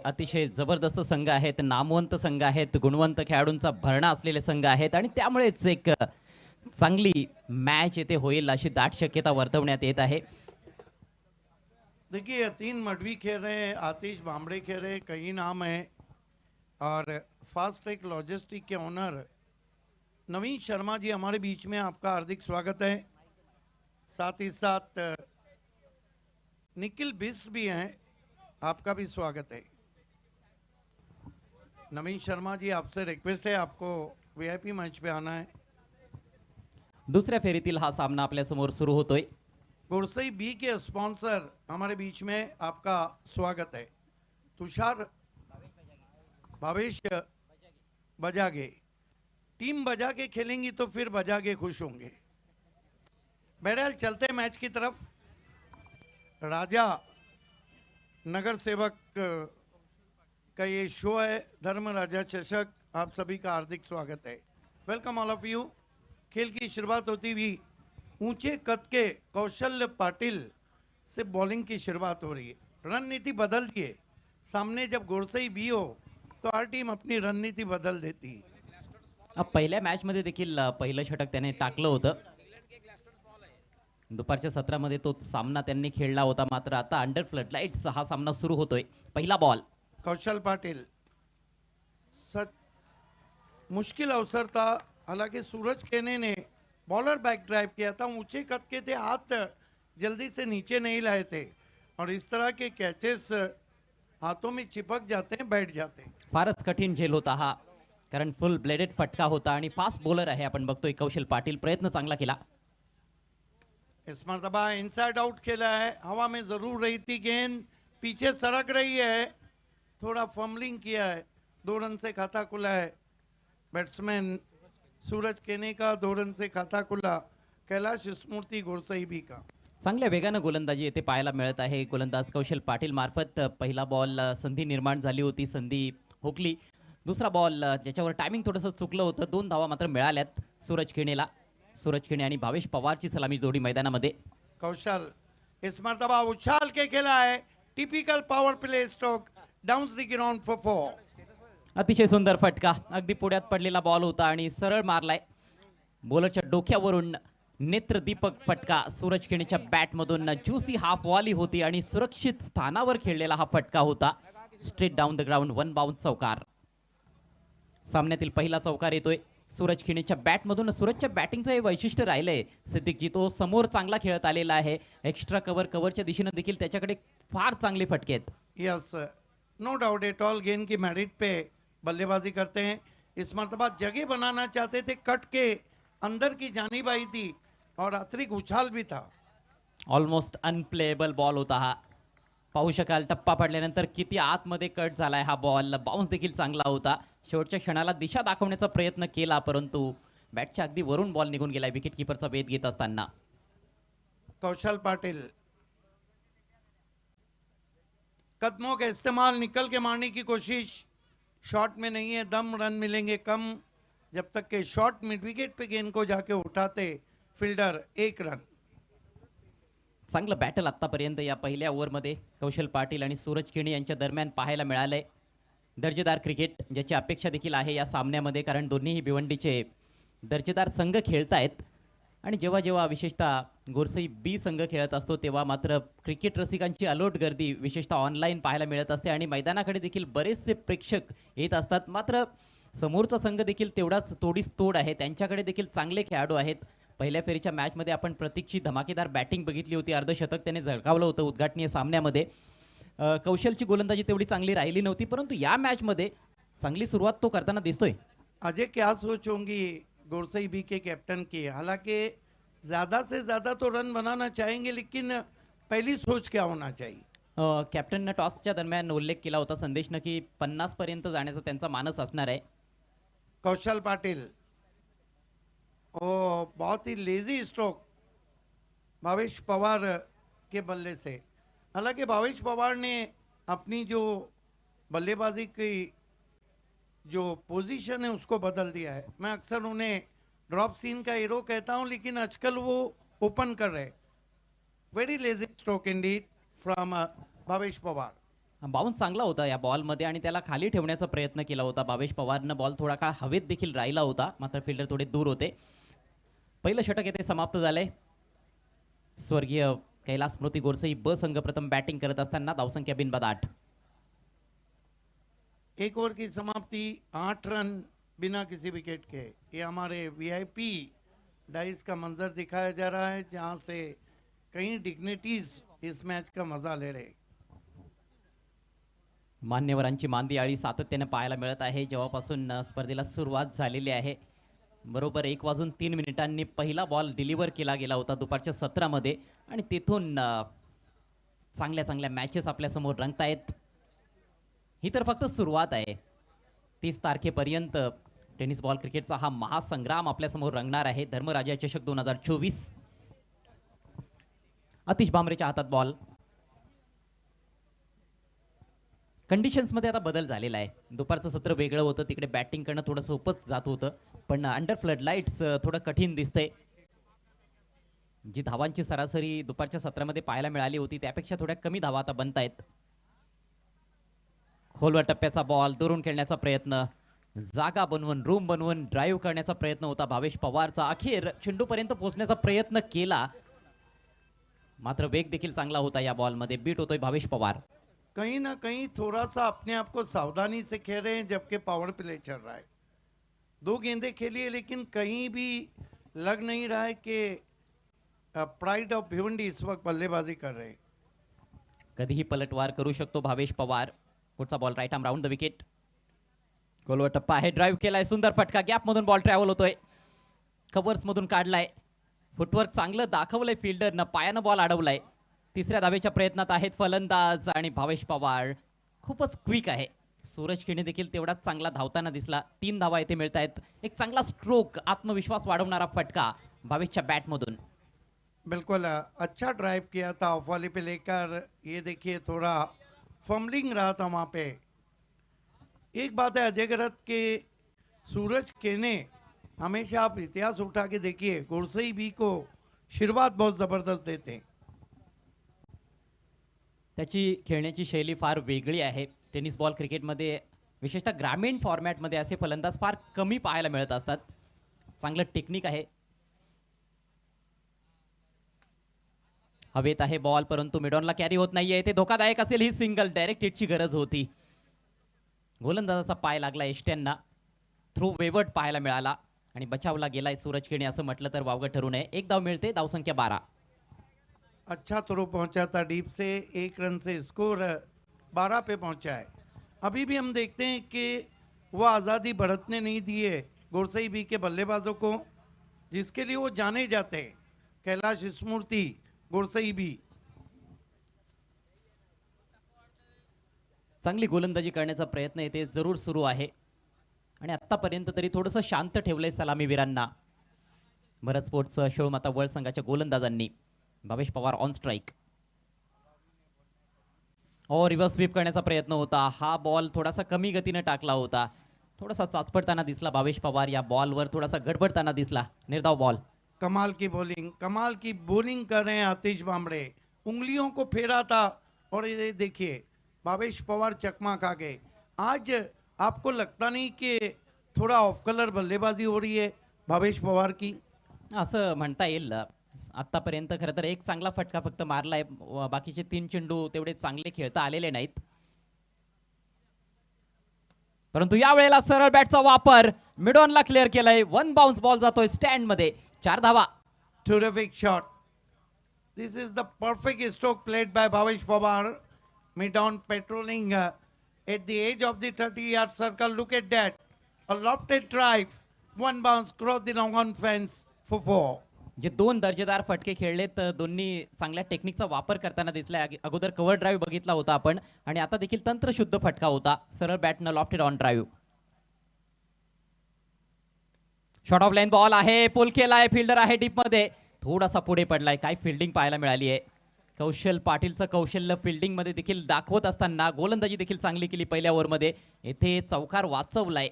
अतिशय जबरदस्त संघ आहेत, नामवंत संघ आहेत, गुणवंत खेळाडूंचा भरणा असलेले संघ आहेत आणि त्यामुळेच एक चांगली मॅच येथे होईल अशी दाट शक्यता वर्तवण्यात येत आहे. देखिए यतीन मडवी खेल रहे हैं, आतिश भांबड़े खेल रहे हैं, कई नाम हैं और फास्ट ट्रैक लॉजिस्टिक के ओनर नवीन शर्मा जी हमारे बीच में, आपका हार्दिक स्वागत है। साथ ही साथ निखिल बिस्ट भी हैं, आपका भी स्वागत है। नवीन शर्मा जी, आपसे रिक्वेस्ट है, आपको वीआईपी मंच पे आना है। दुसऱ्या फेरीतील हा सामना आपल्या समोर सुरू होतोय. गुरसई बी के स्पॉन्सर हमारे बीच में, आपका स्वागत है। तुषार भावेश बजागे, टीम बजा के खेलेंगी तो फिर बजा के खुश होंगे। बहरहाल चलते हैं मैच की तरफ। राजा नगर सेवक का ये शो है, धर्म राजा चषक, आप सभी का हार्दिक स्वागत है। Welcome all of you. खेल की शुरुआत होती हुई ऊंचे कद के कौशल पाटिल से बॉलिंग की शुरुआत हो रही है। रणनीति बदल दी है, सामने जब गोरसई भी हो तो हर टीम अपनी रणनीति बदल देती है। पहिल्या मॅच मध्ये देखील पहिलं षटक त्याने टाकलं होतं. दुपारच्या सत्रामध्ये तो सामना त्यांनी खेळला होता, मात्र आता अंडर फ्लडलाइट्स हा सामना सुरू होतोय. पहिला बॉल कौशल पाटिल, सच मुश्किल अवसर था, हालांकि सूरज केने ने बॉलर बैक ड्राइव किया था, ऊंचे कद के थे, हाथ जल्दी से नीचे नहीं लाए थे और इस तरह के कैचेस हाथों में चिपक जाते हैं, बैठ जाते हैं। फारच कठीण झेल होता हा, कारण फुल ब्लेडेड फटका होता आणि फास्ट बॉलर आहे. आपण बघतोय कौशल पाटिल, प्रयत्न चांगला केला. इस मरतबा इनसाइड आउट खेला है, हवा में जरूर रही थी गेंद, पीछे सरक रही है, थोड़ा फम्बलिंग किया है, 2 रन से खाता खुला है बैट्समैन सूरज केने का, 2 रन से खाता खुला कैलाश स्मृति गोरसई भी का। चांगल्या वेगानं गोलंदाजी येथे पाहायला मिळत आहे. गोलंदाज कौशल पाटिल मार्फत पहिला बॉल संधी निर्माण झाली होती, संधी हुकली. दुसरा बॉल ज्याच्यावर टायमिंग थोडंसं चुकलं होतं, 2 धावा मात्र मिळाल्यात सूरज खेणेला. सूरज खेणे आणि भावेश पवारची सलामी जोडी मैदानामध्ये. कौशल इस मरतबा उछाल के खेला है, typical power play stroke, downs the ground for 4। अतिशय सुंदर फटका, अगदी पुढ्यात पडलेला बॉल होता आणि सरळ मारलाय. बॉलरच्या डोक्यावरून नेत्रदीपक फटका सूरज खेणेच्या बॅटमधून. ज्युसी हाफ वॉली होती आणि सुरक्षित स्थानावर खेळलेला हा फटका होता. Straight down the ground, 1 bounce चौकार. सामन्यातील पहिला चौकार येतोय सूरज खेणेच्या बॅटमधून. सूरजच्या बॅटिंगचं हे वैशिष्ट्य राहिलंय सिद्दीकजी, तो समोर चांगला खेळत आलेला आहे. एक्स्ट्रा कव्हरच्या दिशेने देखील त्याच्याकडे फार चांगले फटके आहेत. Yes, no doubt at all, गेंद की मेरिट पे बल्लेबाजी करते हैं। इस मरतबा जगह बनाना चाहते थे, कट के अंदर की जानिब आई थी और अतिरिक्त उछाल भी था। ऑलमोस्ट अनप्लेएबल बॉल होता हा. पाहू शकाल टप्पा पडल्यानंतर किती आतमध्ये कट झालाय हा बॉल. बाउन्स देखील चांगला होता. शेवटच्या क्षणाला दिशा दाखवण्याचा प्रयत्न केला, परंतु बॅटच्या अगदी वरून बॉल निघून गेलाय विकेट कीपरचा वेध घेत असताना. कौशल पाटिल, कदमों का इस्तेमाल, निकल के मारने की कोशिश, शॉट में नहीं है दम, रन मिलेंगे कम। जब तक के शॉट मिड विकेट पे गेंद को जाके उठाते फील्डर, 1 रन। चांगलं बॅटल आतापर्यंत या पहिल्या ओव्हरमध्ये कौशल पाटील आणि सूरज खेणे यांच्या दरम्यान पाहायला मिळालंय. दर्जेदार क्रिकेट ज्याची अपेक्षा देखील आहे या सामन्यामध्ये, कारण दोन्हीही भिवंडीचे दर्जेदार संघ खेळतायत. आणि जेव्हा जेव्हा विशेषतः गोरसई बी संघ खेळत असतो तेव्हा मात्र क्रिकेट रसिकांची अलोट गर्दी विशेषतः ऑनलाईन पाहायला मिळत असते आणि मैदानाकडे देखील बरेचसे प्रेक्षक येत असतात. मात्र समोरचा संघ देखील तेवढाच तोडीस तोड आहे, त्यांच्याकडे देखील चांगले खेळाडू आहेत. पहिल्या फेरीच्या मॅचमध्ये आपण प्रतीकची धमाकेदार बॅटिंग बघितली होती, अर्धशतक त्याने झळकावलं होतं उद्घाटनीय सामन्यामध्ये. कौशलची गोलंदाजी तेवढी चांगली राहिली नव्हती, परंतु या मॅचमध्ये चांगली सुरुवात तो करताना दिसतोय. अजय, क्या सोच होंगी गोरसई बी के कैप्टन की? हालांकि ज़्यादा से ज़्यादा तो रन बनाना चाहेंगे, लेकिन पहली सोच क्या होना चाहिए? कॅप्टननं टॉसच्या दरम्यान उल्लेख केला होता संदेशनं की 50 पर्यंत जाण्याचा त्यांचा मानस असणार आहे. कौशल पाटिल, ओ बहुत ही लेजी स्ट्रोक भावेश पवार के बल्ले से। हालांकि भावेश पवार ने अपनी जो बल्लेबाजी की जो पोजीशन है उसको बदल दिया है। मैं अक्सर उन्हें ड्रॉप सीन का हीरो कहता हूं, लेकिन आजकल वो ओपन कर रहे। Very lazy stroke Indeed from Bhavesh Pawar. Bounce चांगला होता या बॉलमध्ये आणि त्याला खाली ठेवण्याचा प्रयत्न केला होता भावेश पवारनं. बॉल थोडा काळ हवेत देखील राहिला होता, मात्र फिल्डर थोडे दूर होते. पहिलं षटक येथे समाप्त झालंय. स्वर्गीय कैलास स्मृती गोरसई ब संघ प्रथम बॅटिंग करत असताना धावसंख्या बिनबाद 8. एक ओवर की समाप्ति 8 रन बिना किसी विकेट के. ये हमारे वीआईपी डाइस का मंजर दिखाया जा रहा है, जहां से कई डिग्निटीज इस मैच का मजा ले रहे. मान्यवरांची मांदी आळी सातत्याने पाहायला मिळत आहे जेव्हापासून स्पर्धेला सुरुवात झालेली आहे. बरोबर 1:03 पहिला बॉल डिलिव्हर केला गेला होता दुपारच्या सत्रामध्ये आणि तिथून चांगल्या चांगल्या मॅचेस आपल्यासमोर रंगतायत. ही तर फक्त सुरुवात आहे. 30 तारखेपर्यंत टेनिस बॉल क्रिकेटचा हा महासंग्राम आपल्यासमोर रंगणार आहे. धर्मराजा चषक 2024. अतिश भामरेच्या हातात बॉल. कंडिशन्समध्ये आता बदल झालेला आहे. दुपारचं सत्र वेगळं होतं, तिकडे बॅटिंग करणं थोडंसं उपच जात होतं, पण अंडर फ्लड लाईट्स थोडं कठीण दिसतंय. जी धावांची सरासरी दुपारच्या सत्रामध्ये पाहायला मिळाली होती त्यापेक्षा थोड्या कमी धावा आता बनतायत. खोलवर टप्प्याचा बॉल दुरून खेळण्याचा प्रयत्न, जागा बनवून रूम बनवून ड्राईव्ह करण्याचा प्रयत्न होता भावेश पवारचा. अखेर चेंडूपर्यंत पोहोचण्याचा प्रयत्न केला, मात्र वेग देखील चांगला होता या बॉलमध्ये. बीट होतोय भावेश पवार. कहीं ना कहीं थोड़ा सा अपने आप को सावधानी से खेल रहे हैं, जबकि पावर प्ले चल रहा है. 2 गेंदें खेली है, लेकिन कहीं भी लग नहीं रहा है कि प्राइड ऑफ भिवंडी इस वक्त बल्लेबाजी कर रहे हैं. कधीही पलटवार करू शकतो भावेश पवार. पुढचा ball right arm round the wicket. गोलवर टप्पा आहे, ड्राईव्ह केलाय, सुंदर फटका. गॅप मधून बॉल ट्रॅव्हल होतोय, कव्हर्स मधून काढलाय. फुटवर्क चांगलं दाखवलंय फिल्डरनं, पायानं बॉल अडवलाय. तिसऱ्या धावेच्या प्रयत्नात आहेत फलंदाज आणि भावेश पवार खूपच क्विक आहे. सूरज खेणे देखील तेवढाच चांगला धावताना दिसला. 3 धावा येथे मिळत आहेत. एक चांगला स्ट्रोक, आत्मविश्वास वाढवणारा फटका भावेशच्या बॅटमधून. बिल्कुल अच्छा ड्राइव किया था ऑफ वाली पे लेकर. ये देखिए थोड़ा फम्बलिंग रहा था वहाँ पे. एक बात है अजय गरत के सूरज केने हमेशा आप इतिहास उठा के देखिए, गोरसई बी को आशीर्वाद बहुत ज़बरदस्त देते हैं. त्याची खेळण्याची शैली फार वेगळी आहे. टेनिस बॉल क्रिकेटमध्ये विशेषतः ग्रामीण फॉर्मॅटमध्ये असे फलंदाज फार कमी पाहायला मिळत असतात. चांगलं टेक्निक आहे. हवेत आहे बॉल, परंतु मिडॉनला कॅरी होत नाहीये. ते धोकादायक असेल ही सिंगल. डायरेक्ट हिटची गरज होती. गोलंदाजाचा पाय लागला एष्ट्यांना. थ्रू वेवर्ड पाहायला मिळाला आणि बचावला गेलाय सूरज खेणे असं म्हटलं तर वावगं ठरू नये. 1 धाव मिळते, धावसंख्या 12. अच्छा थ्रो पहुंचा था डीप से, 1 रन से स्कोर 12 पे पहुंचा है. अभी भी हम देखते हैं कि वो आज़ादी बरतने नहीं दी है गोरसई बी के बल्लेबाजों को, जिसके लिए वो जाने जाते हैं. कैलाश स्मृति गोरसई बी. चांगली गोलंदाजी करण्याचा प्रयत्न येथे जरूर सुरू आहे आणि आतापर्यंत तरी थोडंसं शांत ठेवलंय सलामीवीरांना भरत स्पोर्ट्स शिवमाता वर्ल्ड संघाच्या गोलंदाजांनी. Bhavesh Pawar on strike. Reverse sweep करण्याचा प्रयत्न होता. हा बॉल थोडासा कमी गतीने टाकला होता. थोडासा चाचपडताना दिसला भावेश पवार या बॉलवर, थोडासा गडबडताना दिसला. निर्धाव बॉल. कमाल की बॉलिंग कर रहे हैं आतिश बामरे. उंगलियों को फेरा था और ये देखिए भावेश पवार चकमा खा गए. आज आपको लगता नहीं कि थोड़ा ऑफ कलर बल्लेबाजी हो रही है भावेश पवार की? असं म्हणता येईल. आतापर्यंत खरं तर एक चांगला फटका फक्त मारलाय. बाकीचे 3 चेंडू तेवढे चांगले खेळता आलेले नाहीत. परंतु या वेळेला सरळ बॅटचा वापर, मिडॉनला क्लिअर केलाय. 1 बाउन्स बॉल जातोय स्टँड मध्ये. 4 धावा. Terrific shot. This is the perfect stroke played by Bhavesh Pawar. Midon patrolling at the edge of the 30-yard circle. Look at that. A lofted drive. 1 bounce cross the long-on fence for 4. जे 2 दर्जेदार फटके खेळलेत, दोन्ही चांगल्या टेक्निकचा वापर करताना दिसलाय. अगोदर cover drive बघितला होता आपण आणि आता देखील तंत्रशुद्ध फटका होता. सरळ बॅटनं lofted on drive. Short of line ball आहे, पुल केलाय. फिल्डर आहे डीप मध्ये, थोडासा पुढे पडलाय. काय फिल्डिंग पाहायला मिळाली आहे. कौशल पाटीलचं कौशल्य फिल्डिंग मध्ये देखील दाखवत असताना गोलंदाजी देखील चांगली केली पहिल्या ओव्हरमध्ये. येथे चौकार वाचवलाय.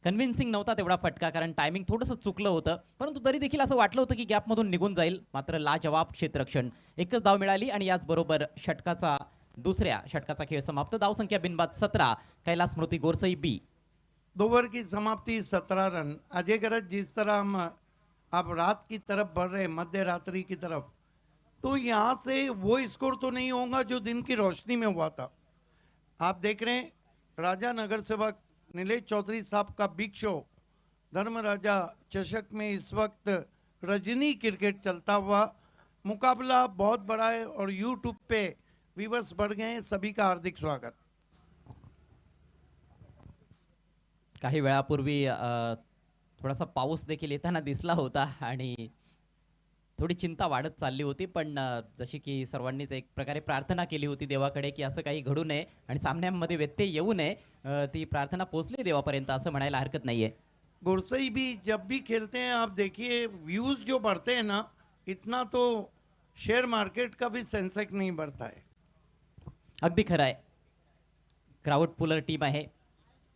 कन्व्हिन्सिंग नव्हता तेवढा फटका, कारण टायमिंग थोडंसं चुकलं होतं, परंतु तरी देखील असं वाटलं होतं की गॅपमधून निघून जाईल. मात्र लाजवाब क्षेत्ररक्षण. एकच धाव मिळाली आणि याचबरोबर षटकाचा दुसऱ्या षटकाचा खेळ समाप्त. धावसंख्या बिनबाद 17. कैलास स्मृती गोरसई बी. 2 ओवर की समाप्ति 17 रन। अजय गरज, जिस तरह हम अब रात की तरफ बढ़ रहे हैं, मध्य रात्रि की तरफ, तो यहाँ से वो स्कोर तो नहीं होगा जो दिन की रोशनी में हुआ था। आप देख रहे हैं राजा नगर सेवक नीलेश चौधरी साहब का बिग शो धर्म राजा चषक में इस वक्त रजनी क्रिकेट चलता हुआ। मुकाबला बहुत बड़ा है और यूट्यूब पे व्यूवर्स बढ़ गए हैं। सभी का हार्दिक स्वागत। काही वेळापूर्वी थोडासा पाऊस देखील येताना दिसला होता आणि थोडी चिंता वाढत चालली होती, पण जशी की सर्वांनीच एक प्रकारे प्रार्थना केली होती देवाकडे की असं काही घडू नये आणि सामन्यांमध्ये व्यत्यय येऊ नये, ती प्रार्थना पोहोचली देवापर्यंत असं म्हणायला हरकत नाहीये. गुरसई भी जब भी खेलते हैं आप देखिए व्यूज जो बढ़ते हैं ना, इतना तो शेयर मार्केट का भी सेंसेक्स नहीं बढ़ता है। अगदी खरं आहे. क्राउड पुलर टीम आहे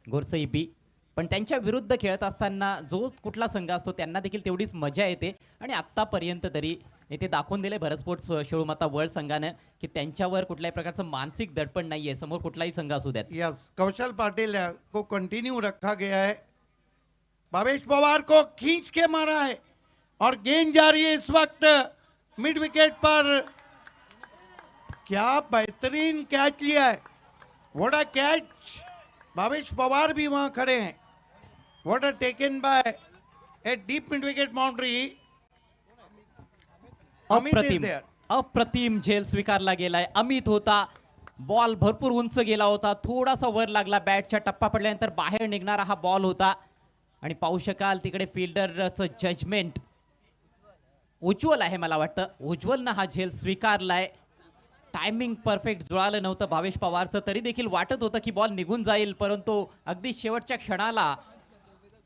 गोरसई बी, पण त्यांच्या विरुद्ध खेळत असताना जो कुठला संघ असतो त्यांना देखील तेवढीच मजा येते आणि आत्तापर्यंत तरी येथे दाखवून दिले भरत स्पोर्ट्स शोरूमाता वर्ल्ड संघानं की त्यांच्यावर कुठल्याही प्रकारचं मानसिक दडपण नाहीये, समोर कुठलाही संघ असू द्यात. यस, कौशल पाटिल को कंटिन्यू रखा गया है। भावेश पवार को खींच के मारा है और गेंद जा रही है इस वक्त मिड विकेट पर। क्या बेहतरीन कैच लिया है, what a catch. Bhavesh Pawar भी वहां खड़े हैं। What a taken by a deep mid wicket boundary. Amit is अप्रतिम देयर। अप्रतिम झेल स्वीकारला गेलाय. अमित होता, बॉल भरपूर उंच गेला होता, थोडासा वर लागला, बॅटच्या टप्पा पडल्यानंतर बाहेर निघणारा हा बॉल होता आणि पाहू शकाल तिकडे फिल्डरचं जजमेंट उज्ज्वल आहे. मला वाटतं उज्ज्वलनं हा झेल स्वीकारलाय. टायमिंग परफेक्ट जुळालं नव्हतं भावेश पवारचं, तरी देखील वाटत होतं की बॉल निघून जाईल, परंतु अगदी शेवटच्या क्षणाला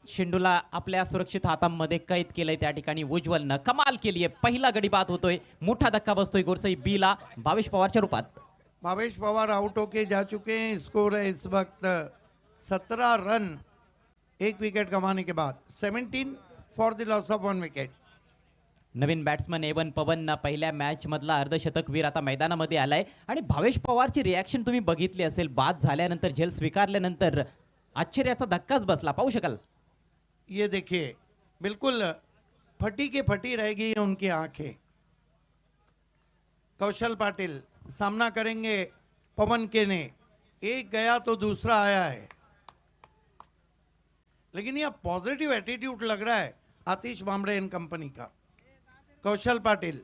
शेंडूला आपल्या सुरक्षित हातांमध्ये कैद केलंय. त्या ठिकाणी उज्ज्वलनं कमाल केली आहे. पहिला गडी बाद होतोय, मोठा धक्का बसतोय गोरसई बीला भावेश पवारच्या रूपात. भावेश पवार आउट होके जा चुके हैं। स्कोर है इस वक्त 17 रन, 1 विकेट गंवाने के बाद, 17 for the loss of 1 wicket. नवीन बॅट्समन एवन पवन पहिल्या मॅच मधला अर्धशतकवीर आता मैदानामध्ये आलाय आणि भावेश पवारची रिॲक्शन तुम्ही बघितली असेल. बाद झाल्यानंतर झेल स्वीकारल्यानंतर आश्चर्याचा धक्काच बसला, पाहू शकाल. ये देखिए बिल्कुल फटी के फटी रहेगी ये उनकी आंखें। कौशल पाटिल सामना करेंगे पवन के ने, एक गया तो दूसरा आया है, लेकिन ये पॉजिटिव एटीट्यूड लग रहा है आतिश बामड़े एंड कंपनी का। कौशल पाटिल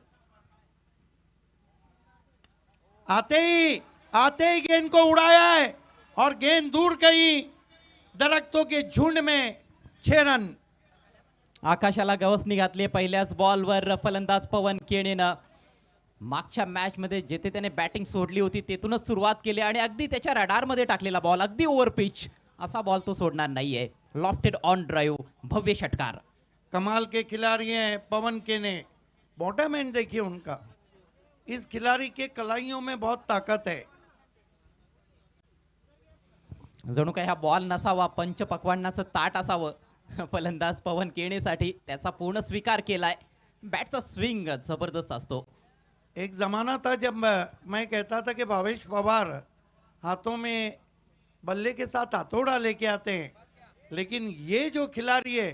आते ही गेंद को उड़ाया है और गेंद दूर गई दरख्तों के झुंड में। 6 रन। आकाशाला गवसणी घातली पहिल्याच बॉलवर फलंदाज पवन केणेनं. मागच्या मॅच मध्ये जेथे त्याने बॅटिंग सोडली होती तेथूनच सुरुवात केली आणि अगदी त्याच्या रडारमध्ये टाकलेला बॉल, अगदी ओव्हर पिच असा बॉल तो सोडणार नाहीये. लॉफ्टेड ऑन ड्राइव्ह, भव्य षटकार. कमाल के खिलाड़ी हैं पवन के ने। बॉटम एंड देखिए उनका, इस खिलाड़ी के कलाइयों में बहुत ताकत है। जणू काही हा बॉल नसावा, पंच पक्वान्नाचं ताट असावं फलंदाज पवन केणेसाठी. त्याचा पूर्ण स्वीकार केलाय. बॅटचा स्विंग जबरदस्त असतो. एक जमाना था जब मैं कहता था कि भावेश पवार हाथों में बल्ले के साथ हथौड़ा लेके आते हैं, लेकिन ये जो खिलाड़ी है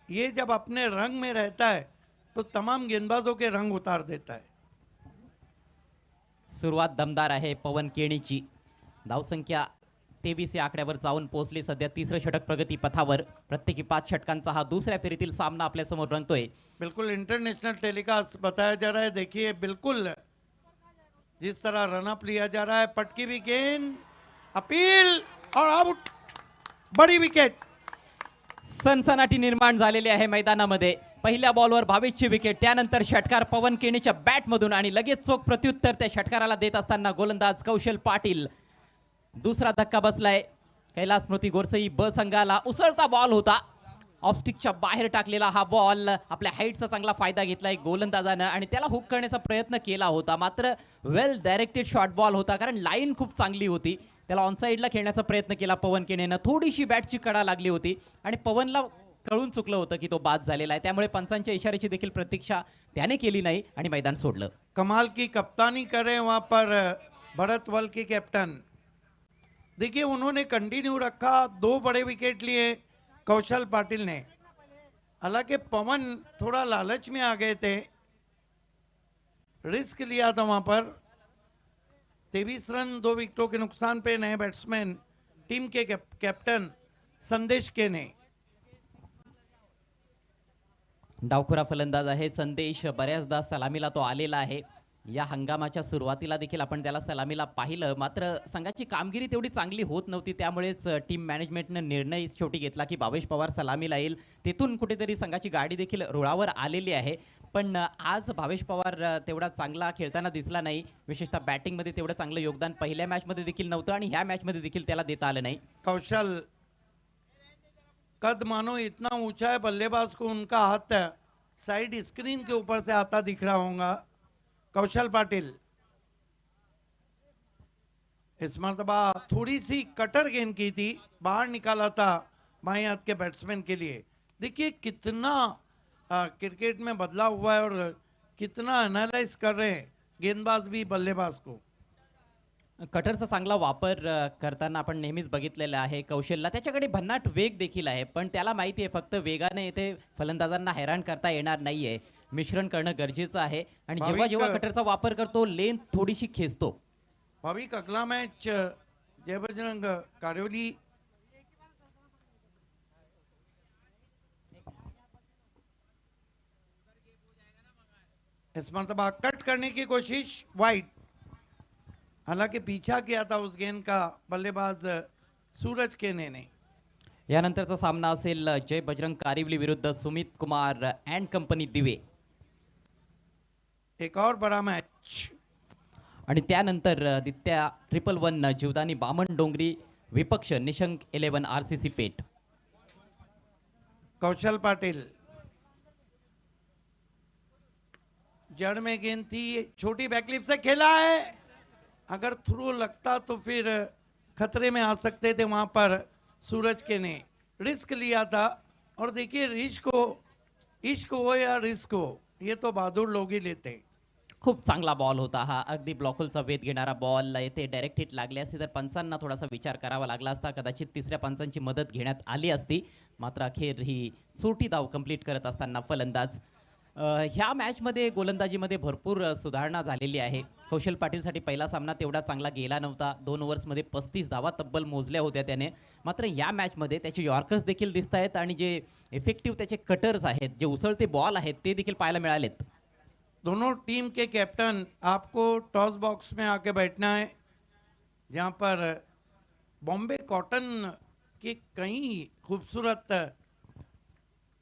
ये जब अपने रंग में रहता है तो तमाम गेंदबाजों के रंग उतार देता है। सुरुवात दमदार आहे पवन केणीची. धावसंख्या 23 या आकड्यावर जाऊन पोहोचली. सध्या तिसरं षटक प्रगती पथावर. प्रत्येकी 5 षटकांचा हा दुसऱ्या फेरीतील सामना आपल्या समोर रंगतोय. बिल्कुल इंटरनेशनल टेलीकास्ट बताया जा रहा है। देखिए बिल्कुल जिस तरह रन अप लिया जा रहा है, पटकी भी गेंद, अपील और आउट, बड़ी विकेट। सनसनाटी निर्माण झालेली आहे मैदानामध्ये. पहिल्या बॉलवर भावेशची विकेट, त्यानंतर षटकार पवन केणीच्या बॅटमधून आणि लगेच चोख प्रत्युत्तर त्या षटकाराला देत असताना गोलंदाज कौशल पाटील. दुसरा धक्का बसलाय कैलास स्मृती गोरसई ब संघाला. उसळता बॉल होता, ऑफस्टिकच्या बाहेर टाकलेला हा बॉल. आपल्या हाईटचा चांगला फायदा घेतलाय गोलंदाजानं आणि त्याला हुक करण्याचा प्रयत्न केला होता, मात्र वेल डायरेक्टेड शॉर्ट बॉल होता, कारण लाईन खूप चांगली होती. त्याला ऑनसाईडला खेळण्याचा प्रयत्न केला पवन केणेनं. थोडीशी बॅटची कडा लागली होती आणि पवनला कळून चुकलं होतं की तो बाद झालेला आहे, त्यामुळे पंचांच्या इशाऱ्याची देखील प्रतीक्षा त्याने केली नाही आणि मैदान सोडलं. कमाल की कप्तानी करे वहां पर भरत वल के कैप्टन। देखिए उन्होंने कंटिन्यू रखा, 2 बड़े विकेट लिए कौशल पाटिल ने। हालांकि पवन थोड़ा लालच में आ गए थे, रिस्क लिया था वहां पर। 23 रन 2 विकेटों के नुकसान पे नए बैट्समैन टीम के कैप्टन संदेश के ने। डावखुरा फलंदाज आहे संदेश, बऱ्याचदा सलामीला तो आलेला आहे। या हंगामाच्या सुरुवातीला देखील आपण त्याला सलामीला पाहिलं, मात्र संघाची कामगिरी तेवढी चांगली होत नव्हती। त्यामुळेच टीम मॅनेजमेंटनं निर्णय शेवटी घेतला की भावेश पवार सलामीला येईल। तेथून कुठेतरी संघाची गाडी देखील रुळावर आलेली आहे। पण आज भावेश पवार तेवढा चांगला खेळताना दिसला नाही, विशेषतः बॅटिंगमध्ये तेवढं चांगलं योगदान पहिल्या मॅचमध्ये देखील नव्हतं आणि ह्या मॅचमध्ये देखील त्याला देता आलं नाही। कौशल कद मानो इतना ऊंचा है, बल्लेबाज को उनका हाथ साइड स्क्रीन के ऊपर से आता दिख रहा होगा। कौशल पाटिल इस मरतबा थोड़ी सी कटर गेंद की थी, बाहर निकाला था बाएं हाथ के बैट्समैन के लिए। देखिए कितना क्रिकेट में बदलाव हुआ है और कितना एनालाइज कर रहे हैं गेंदबाज भी बल्लेबाज को। कटरचा चांगला वापर करताना आपण नेहमीच बघितलेला आहे कौशलला। त्याच्याकडे भन्नाट वेग देखील आहे, पण त्याला माहिती आहे फक्त वेगाने येथे फलंदाजांना हैराण करता येणार नाहीये। मिश्रण करणं गरजेचं आहे आणि जेव्हा भाविक- जेव्हा कटरचा वापर करतो लेंथ थोडीशी खेचतो। भाविक अगला मैच जय बजरंग कारियोली इस मरतबा कट करने की कोशिश, वाइड। हालांकि पीछा किया था उस गेंद का बल्लेबाज सूरज केने ने। यानंतरचा सामना असेल जय बजरंग कारिवली विरुद्ध सुमित कुमार अँड कंपनी दिवे। एक और बड़ा मैच आणि त्यानंतर दित्या 111 जीवदानी बामण डोंगरी विपक्ष निशंक 11 आरसीसी पेठ। कौशल पाटिल जड़ में गेंद थी, छोटी बैकलिप से खेला है, अगर थ्रू लगता तो फिर खतरे में आ सकते थे वहां पर सूरज के ने। रिस्क लिया था और देखिए इश्क हो या रिस्क हो, ये तो बहादुर लोग ही लेते हैं। खूप चांगला बॉल होता हा, अगदी ब्लॉकलचा वेध घेणारा बॉल। येथे डायरेक्ट हिट लागले असते तर पंचांना थोडासा विचार करावा लागला असता, कदाचित तिसऱ्या पंचांची मदत घेण्यात आली असती। मात्र अखेर ही सोटी धाव कंप्लीट करत असताना फलंदाज ह्या मॅचमध्ये गोलंदाजीमध्ये भरपूर सुधारणा झालेली आहे। कौशल पाटीलसाठी पहिला सामना तेवढा चांगला गेला नव्हता, 2 ओव्हर्समध्ये 35 धावा तब्बल मोजल्या होत्या त्याने। मात्र या मॅचमध्ये त्याचे यॉर्कर्स देखील दिसत आहेत आणि जे इफेक्टिव्ह त्याचे कटर्स आहेत, जे उसळते बॉल आहेत, ते देखील पाहायला मिळालेत। दोनों टीम के कैप्टन आपको टॉस बॉक्स में आके बैठना है, जहां पर बॉम्बे कॉटन के कई खूबसूरत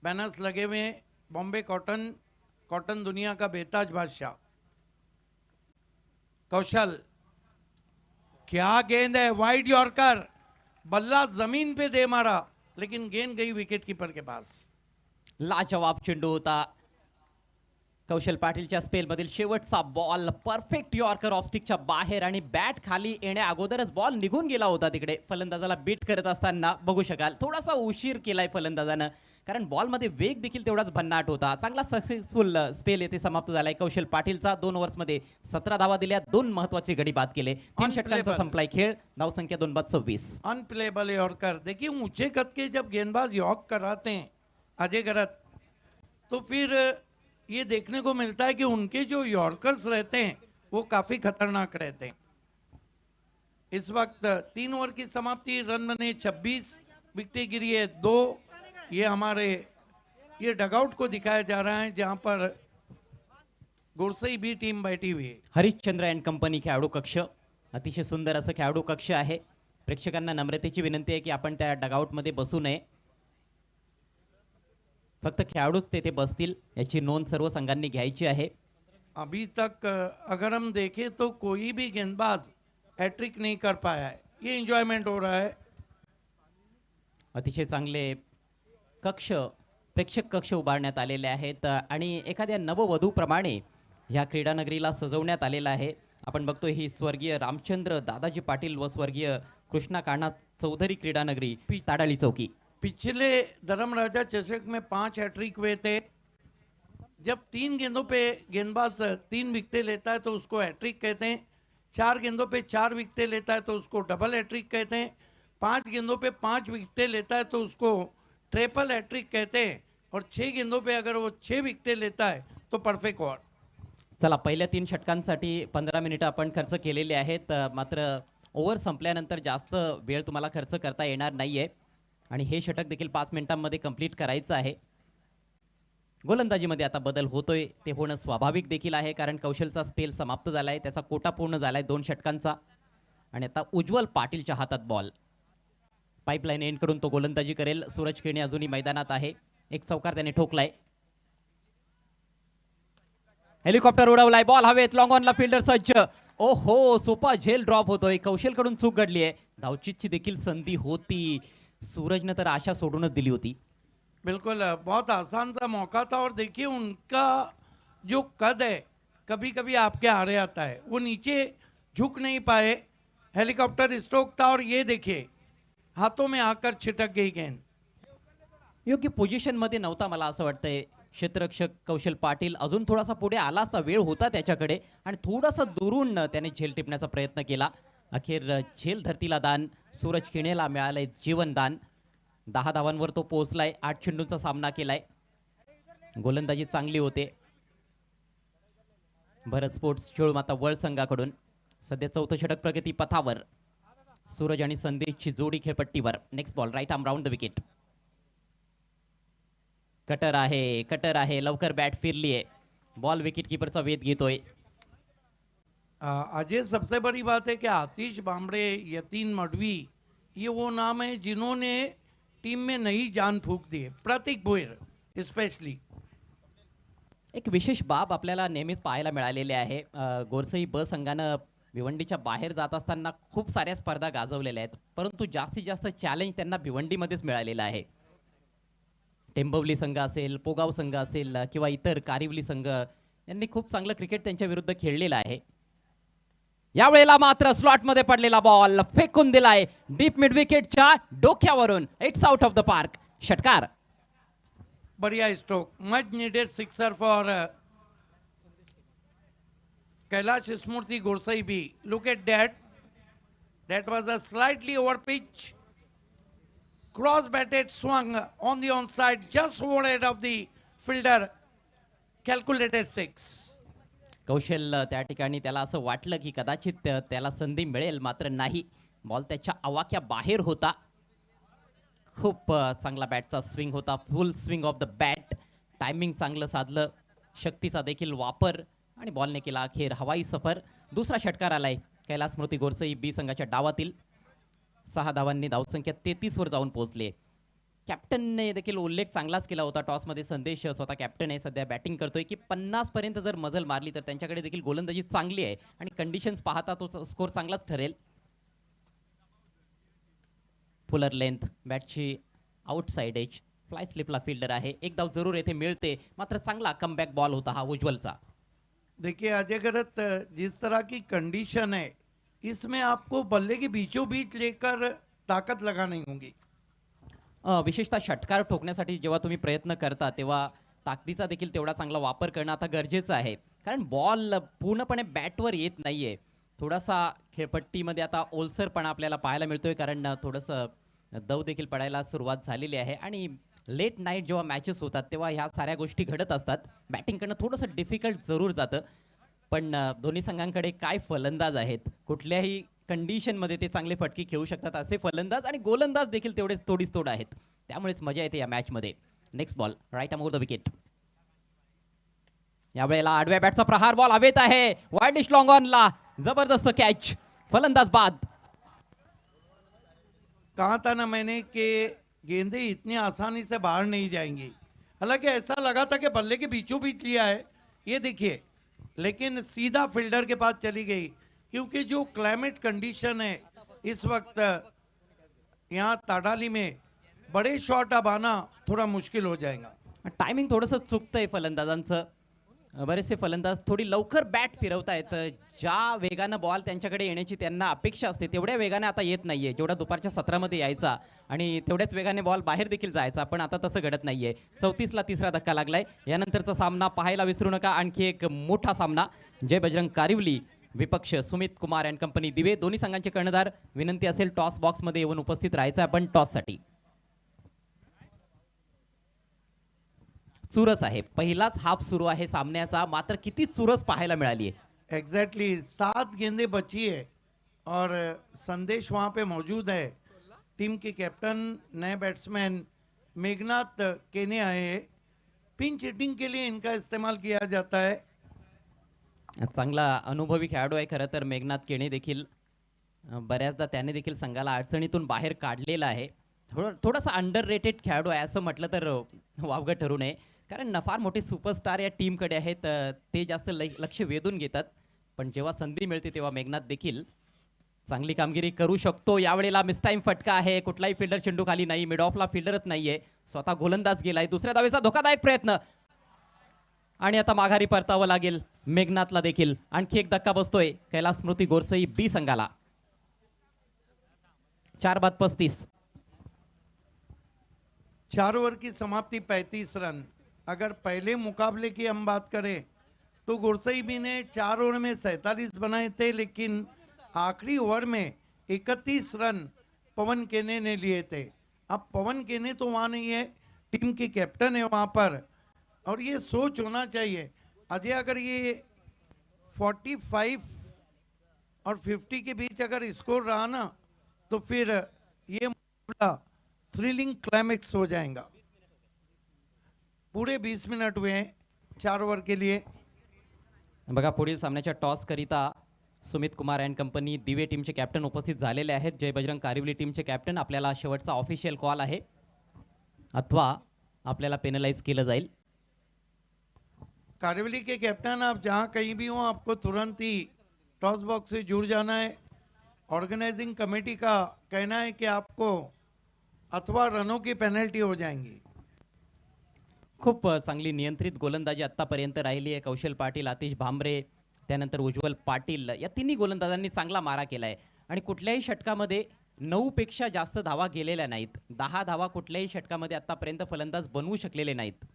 बैनर्स लगे हुए हैं। बॉम्बे कॉटन, कॉटन दुनिया का बेताज बादशाह। कौशल क्या गेंद है, वाइड यॉर्कर, बल्ला जमीन पे दे मारा, लेकिन गेंद गई विकेट कीपर के पास। लाजवाब चेंडू होता कौशल पाटीलच्या स्पेलमधील शेवटचा बॉल, परफेक्ट यॉर्कर ऑफस्टिकच्या बाहेर आणि बॅट खाली येण्या अगोदरच बॉल निघून गेला होता तिकडे। फलंदाजाला बीट करत असताना बघू शकाल थोडासा उशीर केलाय फलंदाजानं, कारण बॉलमध्ये वेग देखील तेवढाच भन्नाट होता। चांगला सक्सेसफुल स्पेल येथे समाप्त झालाय कौशल पाटीलचा। 2 ओव्हर्समध्ये 17 धावा दिल्या, 2 महत्त्वाचे गडी बाद केले, 3 षटकांचा संपलाय खेळ। धावसंख्या 2 बाद 26। Unplayable yorker. देखिए ऊंचे कद के जब गेंदबाज यॉर्क कराते हैं अजय गरत, तो फिर ये देखने को मिलता है कि उनके जो यॉर्कर्स रहते हैं वो काफी खतरनाक रहते हैं। इस वक्त 3 ओवर की समाप्ति, रन बने 26, विकेटें गिरी है 2। ये हमारे ये डगआउट को दिखाया जा रहा है जहां पर गुरसई बी टीम बैठी हुई है। हरिश्चंद्र अँड कंपनी खेळाडू कक्ष, अतिशय सुंदर असं खेळाडू कक्ष आहे। प्रेक्षकांना नम्रतेची विनंती आहे की आपण त्या डगआउटमध्ये बसू नये, फक्त खेळाडूच तेथे बसतील याची नोंद सर्व संघांनी घ्यायची आहे। अभी तक अगर हम देखें तो कोई भी गेंदबाज हैट्रिक नहीं कर पाया है, ये एंजॉयमेंट हो रहा है। अतिशय चांगले कक्ष, प्रेक्षक कक्ष उभारण्यात आलेले आहेत आणि एखाद्या नववधूप्रमाणे ह्या क्रीडानगरीला सजवण्यात आलेलं आहे। आपण बघतोय ही स्वर्गीय रामचंद्र दादाजी पाटील व स्वर्गीय कृष्णा कान्हा चौधरी क्रीडानगरी ताडाली चौकी। पिछले धर्मराजा चषक में 5 हैट्रिक हुए थे। जब 3 गेंदों पे गेंदबाज 3 विकेटें लेता है तो उसको हैट्रिक कहते हैं। 4 गेंदों पे 4 विकेटें लेता है तो उसको डबल हैट्रिक कहते हैं, 5 गेंदों पे 5 विकेटें लेता है तो उसको ट्रिपल हैट्रिक कहते हैं, और 6 गेंदों पे अगर वो 6 विकेटें लेता है तो परफेक्ट ओव्हर. चला पहिल्या 3 षटकांसाठी 15 मिनिटं आपण खर्च केलेले आहेत. मात्र ओव्हर संपल्यानंतर जास्त वेळ तुम्हाला खर्च करता येणार नाहीये आणि हे षटक देखील 5 मिनिटांमध्ये कंप्लीट करायचं आहे. गोलंदाजीमध्ये आता बदल होतोय, ते होणं स्वाभाविक देखील आहे कारण कौशलचा स्पेल समाप्त झालाय, त्याचा कोटा पूर्ण झालाय 2 षटकांचा. आणि आता उज्ज्वल पाटीलच्या हातात बॉल. पाईपलाईन एंडकडून तो गोलंदाजी करेल. सूरज खेळणे अजूनही मैदानात आहे. एक चौकार त्याने ठोकलाय. हेलिकॉप्टर उडवलाय, बॉल हवेत, लॉंग ऑनला फिल्डर सज्ज. ओहो, सोपा झेल ड्रॉप होतोय. कौशलकडून चूक घडली आहे. धावचीतची देखील संधी होती. सूरजने तर आशा सोडूनच दिली होती. बिल्कुल बहुत आसान सा मौका था, और देखिए उनका जो कद है कभी कभी आपके आड़े आता है, वो नीचे झुक नहीं पाए, हेलीकॉप्टर स्ट्रोक था, और ये देखिए हाथों में आकर छिटक गई गेंद. योग्य पोझिशन मध्ये नव्हता मला असं वाटतंय क्षेत्ररक्षक कौशल पाटील. अजून थोडासा पुढे आला असता, वेळ होता त्याच्याकडे आणि थोडासा दुरून त्याने झेल टिपण्याचा प्रयत्न केला. अखेर झेल धरतीला दान. सूरज खेळणेला मिळालंय जीवनदान. 10 धावांवर तो पोहोचलाय. 8 चेंडूंचा सामना केलाय. गोलंदाजी चांगली होते. भरत स्पोर्ट्स खेळमाता वर्ल्ड संघाकडून सध्या 4थं षटक प्रगती पथावर. सूरज आणि संदेशची जोडी खेळपट्टीवर. Next ball right arm round the wicket. Cutter आहे लवकर बॅट फिरलीये. बॉल विकेट कीपरचा वेध घेतोय. अजय, सबसे बड़ी बात है कि आतिश बामड़े, यतीन मडवी, ये वो नाम है जिन्होंने टीम में नई जान फूंक दी है. प्रतीक भोयर स्पेशली. एक विशेष बाब आपल्याला नेहमीच पाहायला मिळालेली आहे. गोरसई ब संघानं भिवंडीच्या बाहेर जात असताना खूप साऱ्या स्पर्धा गाजवलेल्या आहेत, परंतु जास्तीत जास्त चॅलेंज त्यांना भिवंडीमध्येच मिळालेलं आहे. टेंबवली संघ असेल, पोगाव संघ असेल किंवा इतर कारिवली संघ यांनी खूप चांगलं क्रिकेट त्यांच्या विरुद्ध खेळलेलं आहे. यावेळेला मात्र स्लॉटमध्ये पडलेला बॉल फेकून दिलाय डीप मिड विकेटच्या डोक्यावरून. It's out of the park. षटकार. बढ़िया stroke, much needed sixer for Kailash Smriti Gorsai भी. Look at that was a slightly over pitch, cross batted swung on the onside, just over head of the fielder, calculated 6. कौशल त्या ठिकाणी त्याला असं वाटलं की कदाचित त्याला संधी मिळेल, मात्र नाही. बॉल त्याच्या आवाक्या बाहेर होता. खूप चांगला बॅटचा स्विंग होता. फुल swing of the bat. Timing चांगलं साधलं. शक्तीचा देखील वापर आणि बॉलने केला अखेर हवाई सफर. दुसरा षटकार आलाय कैलास स्मृती गोरसई बी संघाच्या डावातील. 6 धावांनी धावसंख्या 33 वर जाऊन पोहोचले. कॅप्टनने देखील उल्लेख चांगलाच केला होता टॉसमध्ये. संदेश स्वतः कॅप्टन आहे, सध्या बॅटिंग करतोय की 50 पर्यंत जर मजल मारली तर त्यांच्याकडे देखील गोलंदाजी चांगली आहे आणि कंडिशन्स पाहता तो स्कोर चांगलाच ठरेल. फुलर लेंथ बॅटची आउटसाइड एज. फ्लाय स्लिपला फिल्डर आहे. एक धाव जरूर येथे मिळते, मात्र चांगला कमबॅक बॉल होता हा उज्ज्वलचा. देखिए अजय गरत, जिस तरह की कंडीशन है इसमें आपको बल्ले के बीचों बीच लेकर ताकत लगानी होगी. विशेषतः षटकार ठोकण्यासाठी जेव्हा तुम्ही प्रयत्न करता तेव्हा ताकदीचा देखील तेवढा चांगला वापर करणं आता गरजेचं आहे, कारण बॉल पूर्णपणे बॅटवर येत नाहीये. थोडासा खेळपट्टीमध्ये आता ओलसरपणा आपल्याला पाहायला मिळतोय, कारण थोडंसं दव देखील पडायला सुरुवात झालेली आहे आणि लेट नाईट जेव्हा मॅचेस होतात तेव्हा ह्या साऱ्या गोष्टी घडत असतात. बॅटिंग करणं थोडंसं डिफिकल्ट जरूर जातं, पण दोन्ही संघांकडे काय फलंदाज आहेत. कुठल्याही कंडिशनमध्ये ते चांगले फटके खेळू शकतात असे फलंदाज आणि गोलंदाज देखील तेवढेच तोडीस तोड आहेत. त्यामुळेच मजा येते या मॅचमध्ये. Next ball right arm over the wicket. यावेळेला आडव्या बॅटचा प्रहार. बॉल हवेत आहे. वाईड डिश लॉंग ऑनला. जबरदस्त कॅच. फलंदाज बाद. कहा था ना मैंने कि गेंदें इतनी आसानी से बाहर नहीं जाएंगी. हालांकि ऐसा लगा था कि बल्ले के बीचों बीच लिया है, ये देखिए, लेकिन सीधा फील्डर के पास चली गई, क्योंकि जो क्लाइमेट कंडीशन है इस वक्त यहाँ ताडाली में, बड़े शॉट अब आना थोड़ा मुश्किल हो जाएगा. टायमिंग थोडंसं चुकतंय फलंदाजांचं. बरेचसे फलंदाज थोडी लवकर बॅट फिरवतायत. ज्या वेगानं बॉल त्यांच्याकडे येण्याची त्यांना अपेक्षा असते तेवढ्या वेगाने आता येत नाहीये, जेवढा दुपारच्या सत्रामध्ये यायचा आणि तेवढ्याच वेगाने बॉल बाहेर देखील जायचा, पण आता तसं घडत नाहीये. 34ला तिसरा धक्का लागलाय. यानंतरचा सामना पाहायला विसरू नका. आणखी एक मोठा सामना जय बजरंग कारिवली विपक्ष सुमित कुमार अँड कंपनी दिवे. दोन्ही संघांचे कर्णधार विनंती असेल टॉस बॉक्समध्ये येऊन उपस्थित राहायचं आपण टॉससाठी. चुरस आहे, पहिलाच हाफ सुरू आहे सामन्याचा, मात्र किती चुरस पाहायला मिळाली आहे. एग्जैक्टली 7 गेंदें बची है और संदेश वहाँ पे मौजूद है. टीम के कैप्टन नए बैट्समैन मेघनाथ केने आए हैं. पिंच हिटिंग के लिए इनका इस्तेमाल किया जाता है. चांगला अनुभवी खेळाडू आहे खरं तर मेघनाथ केणे देखील. बऱ्याचदा त्याने देखील संघाला अडचणीतून बाहेर काढलेला आहे. थोडासा अंडर रेटेड खेळाडू आहे असं म्हटलं तर वावगं ठरू नये, कारण फार मोठे सुपरस्टार या टीमकडे आहेत. ते जास्त लक्ष वेधून घेतात, पण जेव्हा संधी मिळते तेव्हा मेघनाथ देखील चांगली कामगिरी करू शकतो. यावेळेला मिसटाईम फटका आहे, कुठलाही फिल्डर चेंडू खाली नाही, मिड ऑफला फिल्डरच नाहीये, स्वतः गोलंदाज गेलाय. दुसऱ्या धावेचा धोकादायक प्रयत्न आणि आता माघारी परतावं लागेल मेघनाथला देखील. आणखी एक धक्का बसतोय कैलास स्मृती गोरसई बी संघाला. 4 बाद 35. 4 ओवर की समाप्ति 35 रन. अगर पहले मुकाबले की हम बात करें तो गुरसई भी ने 4 ओवर में 47 बनाए थे, लेकिन आखिरी ओवर में 31 रन पवन केने ने लिए थे. अब पवन केने तो वहाँ नहीं है, टीम के कैप्टन है वहाँ पर, और ये सोच होना चाहिए अजय, अगर ये 45 और 50 के बीच अगर स्कोर रहा ना तो फिर ये मुकाबला थ्रिलिंग क्लाइमेक्स हो जाएगा. पूरे 20 मिनट हुए हैं 4 ओवर के लिए. बघा पुढील सामन्याच्या टॉस करिता सुमित कुमार अँड कंपनी दिवे टीमचे कॅप्टन उपस्थित झालेले आहेत. जय बजरंग कारिवली टीमचे कॅप्टन. आपल्याला शेवटचा ऑफिशियल कॉल आहे अथवा आपल्याला पेनलाइज केलं जाईल. कारिवली के कैप्टन, आप जहां कहीं भी हो आपको तुरंत ही टॉस बॉक्स से जुड़ जाना है. ऑर्गेनाइजिंग कमेटी का कहना है कि आपको अथवा रनों की पेनल्टी हो जाएंगी. खूप चांगली नियंत्रित गोलंदाजी आत्तापर्यंत राहिली आहे. कौशल पाटील, आतिश भांबरे, त्यानंतर उज्ज्वल पाटील या तिन्ही गोलंदाजांनी चांगला मारा केला आहे आणि कुठल्याही षटकामध्ये 9 पेक्षा जास्त धावा गेलेल्या नाहीत. 10 धावा कुठल्याही षटकामध्ये आत्तापर्यंत फलंदाज बनवू शकलेले नाहीत.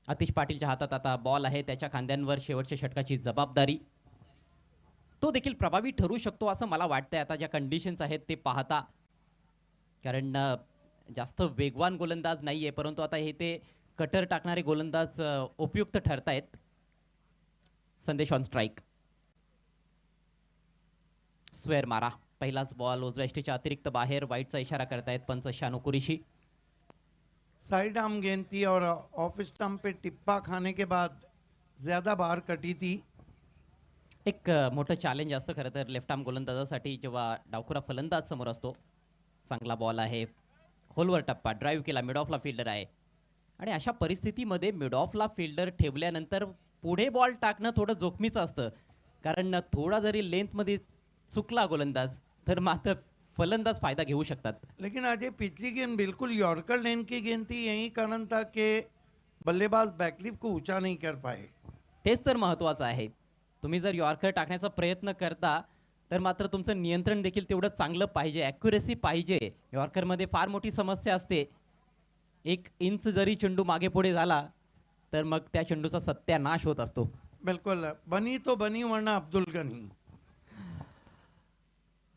आतिश पाटीलच्या हातात आता बॉल आहे, त्याच्या खांद्यांवर शेवटच्या षटकाची जबाबदारी. तो देखील प्रभावी ठरू शकतो असं मला वाटतंय आता ज्या कंडिशन्स आहेत ते पाहता, कारण जास्त वेगवान गोलंदाज नाहीये, परंतु आता हे ते कटर टाकणारे गोलंदाज उपयुक्त ठरतायत. संदेश ऑन स्ट्राइक, स्क्वेअर मारा, पहिलाच बॉल उजव्या यष्टीच्या अतिरिक्त बाहेर, वाईटचा इशारा करतायत पंच शानू कुरेशी. साइड आर्म गेंद थी और ऑफ स्टंप पे टिप्पा खाने के बाद ज़्यादा बाहर कटी थी. एक मोठं चॅलेंज असतं खरं तर लेफ्ट आर्म गोलंदाजासाठी जेव्हा डावखुरा फलंदाज समोर असतो. चांगला बॉल आहे, खोलवर टप्पा, ड्राईव्ह केला, मिड ऑफला फिल्डर आहे आणि अशा परिस्थितीमध्ये मिड ऑफला फिल्डर ठेवल्यानंतर पुढे बॉल टाकणं थोडं जोखमीचं असतं, कारण थोडा जरी लेंथमध्ये चुकला गोलंदाज तर मात्र फलंदाज फायदा घेऊ शकतात. लेकिन अजय पिछली गेंद बिल्कुल यॉर्कर लेन की गेंद थी, यही कारण था कि बल्लेबाज बैकलिफ्ट को ऊंचा नहीं कर पाए. तेच तर महत्त्वाचं आहे. तुम्ही जर यॉर्कर टाकण्याचा प्रयत्न करता तर मात्र तुमचं नियंत्रण देखील तेवढं चांगलं पाहिजे, ॲक्युरेसी पाहिजे. यॉर्करमध्ये फार मोठी समस्या असते, 1 इंच जरी चेंडू मागे पुढे झाला तर मग त्या चेंडूचा सत्यानाश होत असतो. बिल्कुल, बनी तो बनी वरना अब्दुल गनी.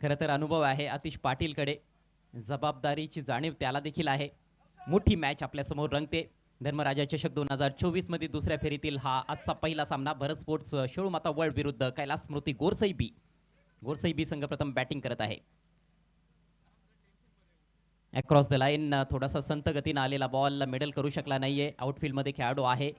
खरं तर अनुभव आहे आतिश पाटीलकडे, जबाबदारीची जाणीव त्याला देखील आहे. मोठी मॅच आपल्यासमोर रंगते. धर्मराजा चषक 2024 मध्ये दुसऱ्या फेरीतील हा आजचा पहिला सामना भरत स्पोर्ट्स शेळूमाता वर्ल्ड विरुद्ध कैलास स्मृती गोरसई बी. गोरसई बी संघ प्रथम बॅटिंग करत आहे. अक्रॉस द लाईन थोडासा संत गतीनं आलेला बॉल मिडल करू शकला नाहीये. आउटफील्डमध्ये खेळाडू आहे.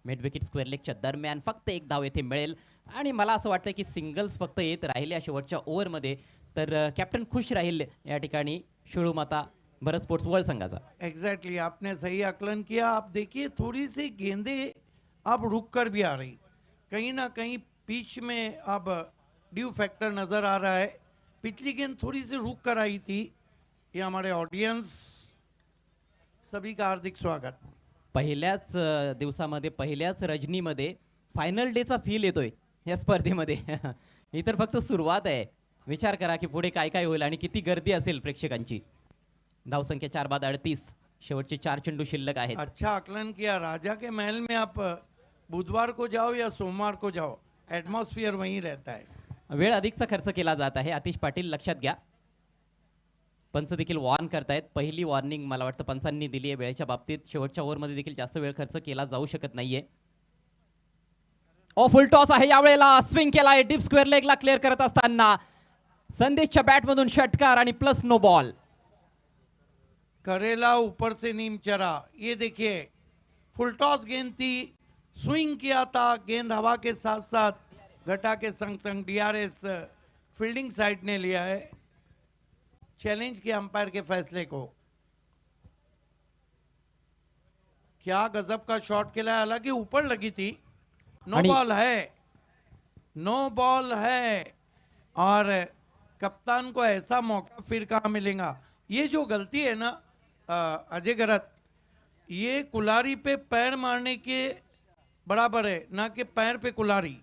मिड विकेट स्क्वेअर लेगच्या दरम्यान फक्त 1 धाव येथे मिळेल आणि मला असं वाटतं की सिंगल्स फक्त येत राहिले शेवटच्या ओव्हरमध्ये तर कॅप्टन खुश राहील या ठिकाणी शेळूमाता भरत स्पोर्ट्स वर्ल्ड संघाचा. एग्जैक्टली, आपने सही आकलन किया. आप देखिए थोड़ी सी गेंदें अब रुक कर भी आ रही, कहीं ना कहीं पिच में अब ड्यू फैक्टर नज़र आ रहा है. पिछली गेंद थोड़ी सी रुक कर आई थी. ये हमारे ऑडियंस सभी का हार्दिक स्वागत. पहिल्याच दिवसामध्ये पहिल्याच रजनीमध्ये फायनल डेचा फील येतोय या स्पर्धेमध्ये. ही तर फक्त सुरुवात आहे. विचार करा की पुढे काय काय होईल आणि किती गर्दी असेल प्रेक्षकांची. धावसंख्या 4 बाद 38, शेवटचे 4 चेंडू शिल्लक आहेत. अच्छा आकलन किया. राजा के महल में आप बुधवार को जाओ या सोमवार को जाओ, एटमॉस्फेयर वहीं रहता है. वेळ अधिकचा खर्च केला जात आहे आतिश पाटील, लक्षात घ्या. पंच देखील वॉर्न करतायत. पहिली वॉर्निंग मला वाटतं पंचांनी दिली आहे वेळेच्या बाबतीत. शेवटच्या ओव्हरमध्ये देखील जास्त वेळ खर्च केला जाऊ शकत नाहीये. फुल टॉस आहे यावेळेला. स्विंग केलाय डीप स्क्वेअर लेगला क्लिअर करत असताना संदेशच्या बॅटमधून षटकार आणि प्लस नो बॉल. करेला ऊपर से नीम चरा, ये देखिए फुल टॉस गेंद थी, स्विंग किया था, गेंद हवा के साथ साथ घटा के संग संग डीआरएस फील्डिंग साइड ने लिया है. चैलेंज किया अंपायर के फैसले को. क्या गजब का शॉट खेला है, हालांकि ऊपर लगी थी. नो आणि- बॉल है, नो बॉल है. और कप्तान को ऐसा मौका फिर कहाँ मिलेगा. ये जो गलती है ना अजय गरत, ये कुलारी पे पैर मारने के बराबर है, ना कि पैर पे कुलारी.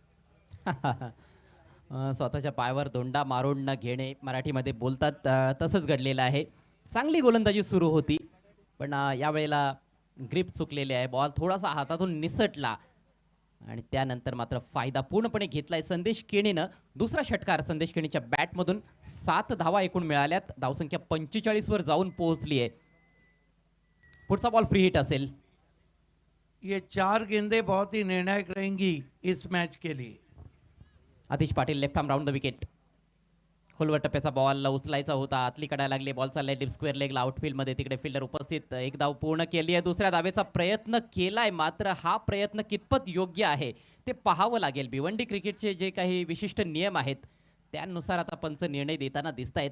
स्वतःच्या पायावर दोंडा मारून न घेणे मराठीमध्ये बोलतात. तसंच घडलेलं आहे. चांगली गोलंदाजी सुरू होती पण यावेळेला ग्रिप चुकलेली आहे. बॉल थोडासा हातातून निसटला आणि त्यानंतर मात्र फायदा पूर्णपणे घेतलाय संदेश केणीनं. दुसरा षटकार संदेश केणीच्या बॅटमधून. 7 धावा एकूण मिळाल्यात. धावसंख्या 45 वर जाऊन पोहोचली आहे. पुढचा बॉल फ्री हिट असेल. ये 4 गेंदें बहुत ही निर्णायक रहेंगी इस मैच के लिए. Atish Patil left arm round the wicket. खोलवर टप्प्याचा बॉल उचलायचा होता. आतली काढायला लागली. बॉल चाललाय डीप स्क्वेअर लेगला आउटफील्डमध्ये. तिकडे फिल्डर उपस्थित. एक धाव पूर्ण केली आहे. दुसऱ्या धावेचा प्रयत्न केलाय मात्र हा प्रयत्न कितपत योग्य आहे ते पाहावं लागेल. भिवंडी क्रिकेटचे जे काही विशिष्ट नियम आहेत त्यानुसार आता पंच निर्णय देताना दिसत आहेत.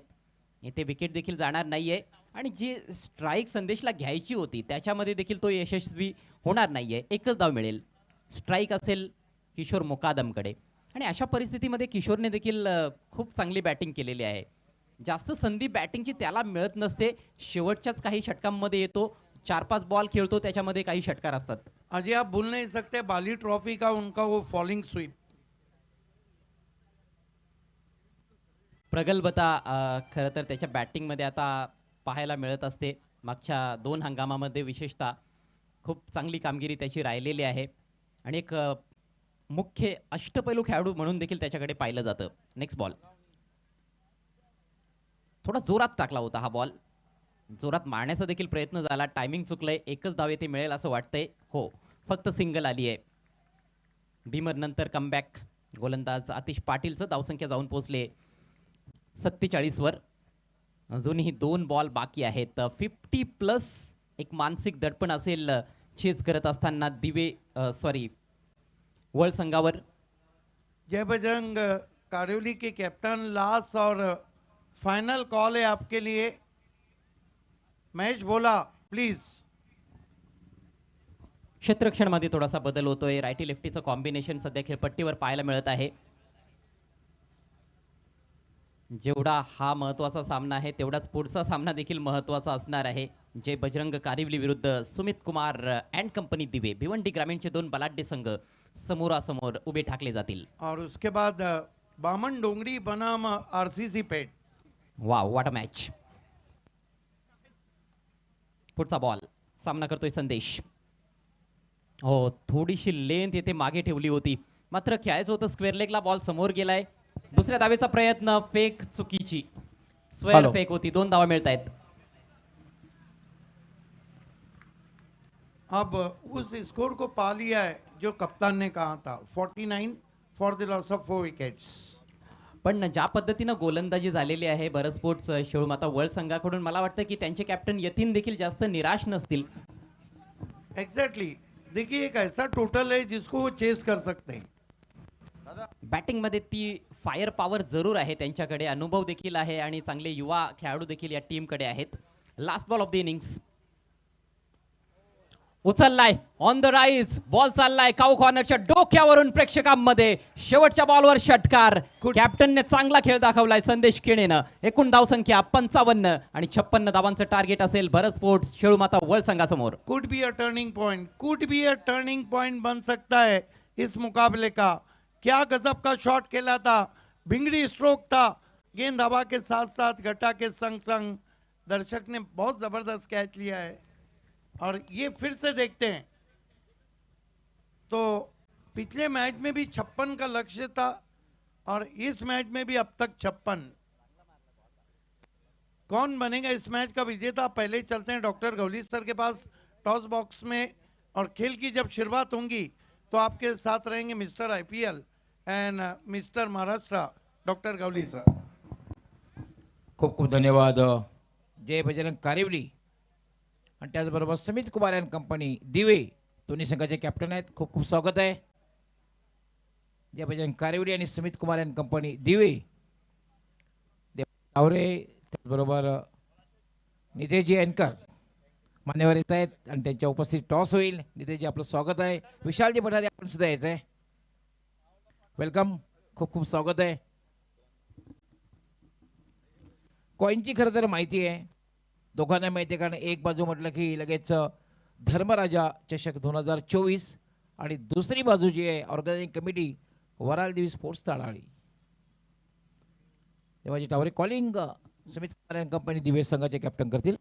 इथे विकेट देखील जाणार नाहीये आणि जी स्ट्राईक संदेशला घ्यायची होती त्याच्यामध्ये देखील तो यशस्वी होणार नाहीये. एकच धाव मिळेल. स्ट्राईक असेल किशोर मुकादमकडे आणि अशा परिस्थितीमध्ये किशोरने देखील खूप चांगली बॅटिंग केलेली आहे. जास्त संधी बॅटिंगची त्याला मिळत नसते. शेवटच्याच काही षटकांमध्ये येतो. 4-5 बॉल खेळतो त्याच्यामध्ये काही षटकार असतात. अजय आप भूल नहीं सकते बाली ट्रॉफी का उनका वो फॉलिंग स्वीप. प्रगल्भता खरं तर त्याच्या बॅटिंगमध्ये आता पाहायला मिळत असते. मागच्या 2 हंगामामध्ये विशेषतः खूप चांगली कामगिरी त्याची राहिलेली आहे आणि एक मुख्य अष्टपैलू खेळाडू म्हणून देखील त्याच्याकडे पाहिलं जातं. Next ball. थोडा जोरात टाकला होता हा बॉल. जोरात मारण्याचा देखील प्रयत्न झाला. टायमिंग चुकलंय. एकच धाव येथे मिळेल असं वाटतंय. हो, फक्त सिंगल आली आहे. भीमर नंतर कमबॅक. गोलंदाज आतिश पाटीलचं धावसंख्या जाऊन पोहोचले 47 वर. अजूनही 2 बॉल बाकी आहेत. 50+ एक मानसिक दडपण असेल चेस करत असताना दिवे वर्ल्ड संघावर. जय बजरंग कारिवली के कैप्टन, लास्ट और फाइनल कॉल है आपके लिए. महेश बोला प्लीज. क्षेत्ररक्षणमध्ये थोडासा बदल होतोय. रायटी लेफ्टीचं कॉम्बिनेशन सध्या खेळपट्टीवर पाहायला मिळत आहे. जेवढा हा महत्त्वाचा सामना आहे तेवढाच पुढचा सामना देखील महत्त्वाचा असणार आहे. जय बजरंग कारिवली विरुद्ध सुमित कुमार अँड कंपनी दिवे. भिवंडी ग्रामीणचे 2 बलाढ्य संघ समोरासमोर उभे ठाकले जातील. और उसके बाद बामन डोंगरी बनाम RCC pet. Wow, what a match. पुढचा बॉल. सामना करतोय संदेश. हो, थोडीशी लेंथ येथे मागे ठेवली होती मात्र खेळायचं होतं स्क्वेअर लेगला. बॉल समोर गेलाय. दुसऱ्या धावेचा प्रयत्न. फेक चुकीची. स्क्वेअर फेक होती. 2 धावा मिळत आहेत. अब उस स्कोर को पा लिया है जो कप्तान ने कहा था. 49 for the loss of 4 wickets. पण ज्या पद्धतीनं गोलंदाजी झालेली आहे भरत स्पोर्ट्स शेळूमाता वर्ल्ड संघाकडून मला वाटतं की त्यांचे कॅप्टन यतीन देखील जास्त निराश नसतील. एग्जैक्टली. देखिए एक ऐसा टोटल है जिसको वो चेस कर सकते हैं. बॅटिंगमध्ये ती फायर पॉवर जरूर आहे त्यांच्याकडे. अनुभव देखील आहे आणि चांगले युवा खेळाडू देखील या टीमकडे आहेत. Last ball of the innings. उचललाय ऑन द राईज. बॉल चाललाय काऊ कॉर्नरच्या डोक्यावरून प्रेक्षकांमध्ये. शेवटच्या बॉलवर षटकार. कॅप्टनने चांगला खेळ दाखवलाय संदेश केणेनं. एकूण धावसंख्या 55 आणि 56 धावांचं टार्गेट असेल भरत sports शेळूमाता world संघासमोर. Could be a turning point. Could be a turning point बन सकता है इस मुकाबले का. क्या गजब का शॉट खेला था. भिंगड़ी स्ट्रोक था. गेंद हवा के साथ साथ घटा के संग संग. दर्शक ने बहुत जबरदस्त कैच लिया है और ये फिर से देखते हैं तो पिछले मैच में भी 56 का लक्ष्य था और इस मैच में भी अब तक 56। कौन बनेगा इस मैच का विजेता, पहले चलते हैं डॉक्टर गौली सर के पास टॉस बॉक्स में। और खेल की जब शुरुआत होंगी तो आपके साथ रहेंगे mister IPL end mister Maharashtra doctor Gauli sir. खूप खूप धन्यवाद जय बजरंग कारिवली आणि त्याचबरोबर समित कुमार अँड कंपनी दिवे दोन्ही संघाचे कॅप्टन आहेत. खूप खूप स्वागत आहे. जय बजरंग कारिवली आणि समित कुमार अँड कंपनी दिवे आवरे त्याचबरोबर नितेशजी अँकर मान्यवर येत आहेत आणि त्यांच्या उपस्थित टॉस होईल. नितेशजी आपलं स्वागत आहे. विशालजी पठारे आपण सुद्धा यायचं आहे. वेलकम. खूप खूप स्वागत आहे. कॉईनची खरं तर माहिती आहे दोघांना माहिती आहे, कारण एक बाजू म्हटलं की लगेच धर्मराजा चषक 2024 आणि दुसरी बाजू जी आहे ऑर्गनायझिंग कमिटी वराल देवी स्पोर्ट्स ताडाळी. तेव्हाची Taware calling Sumit Kumar and company दिवे संघाचे कॅप्टन करतील.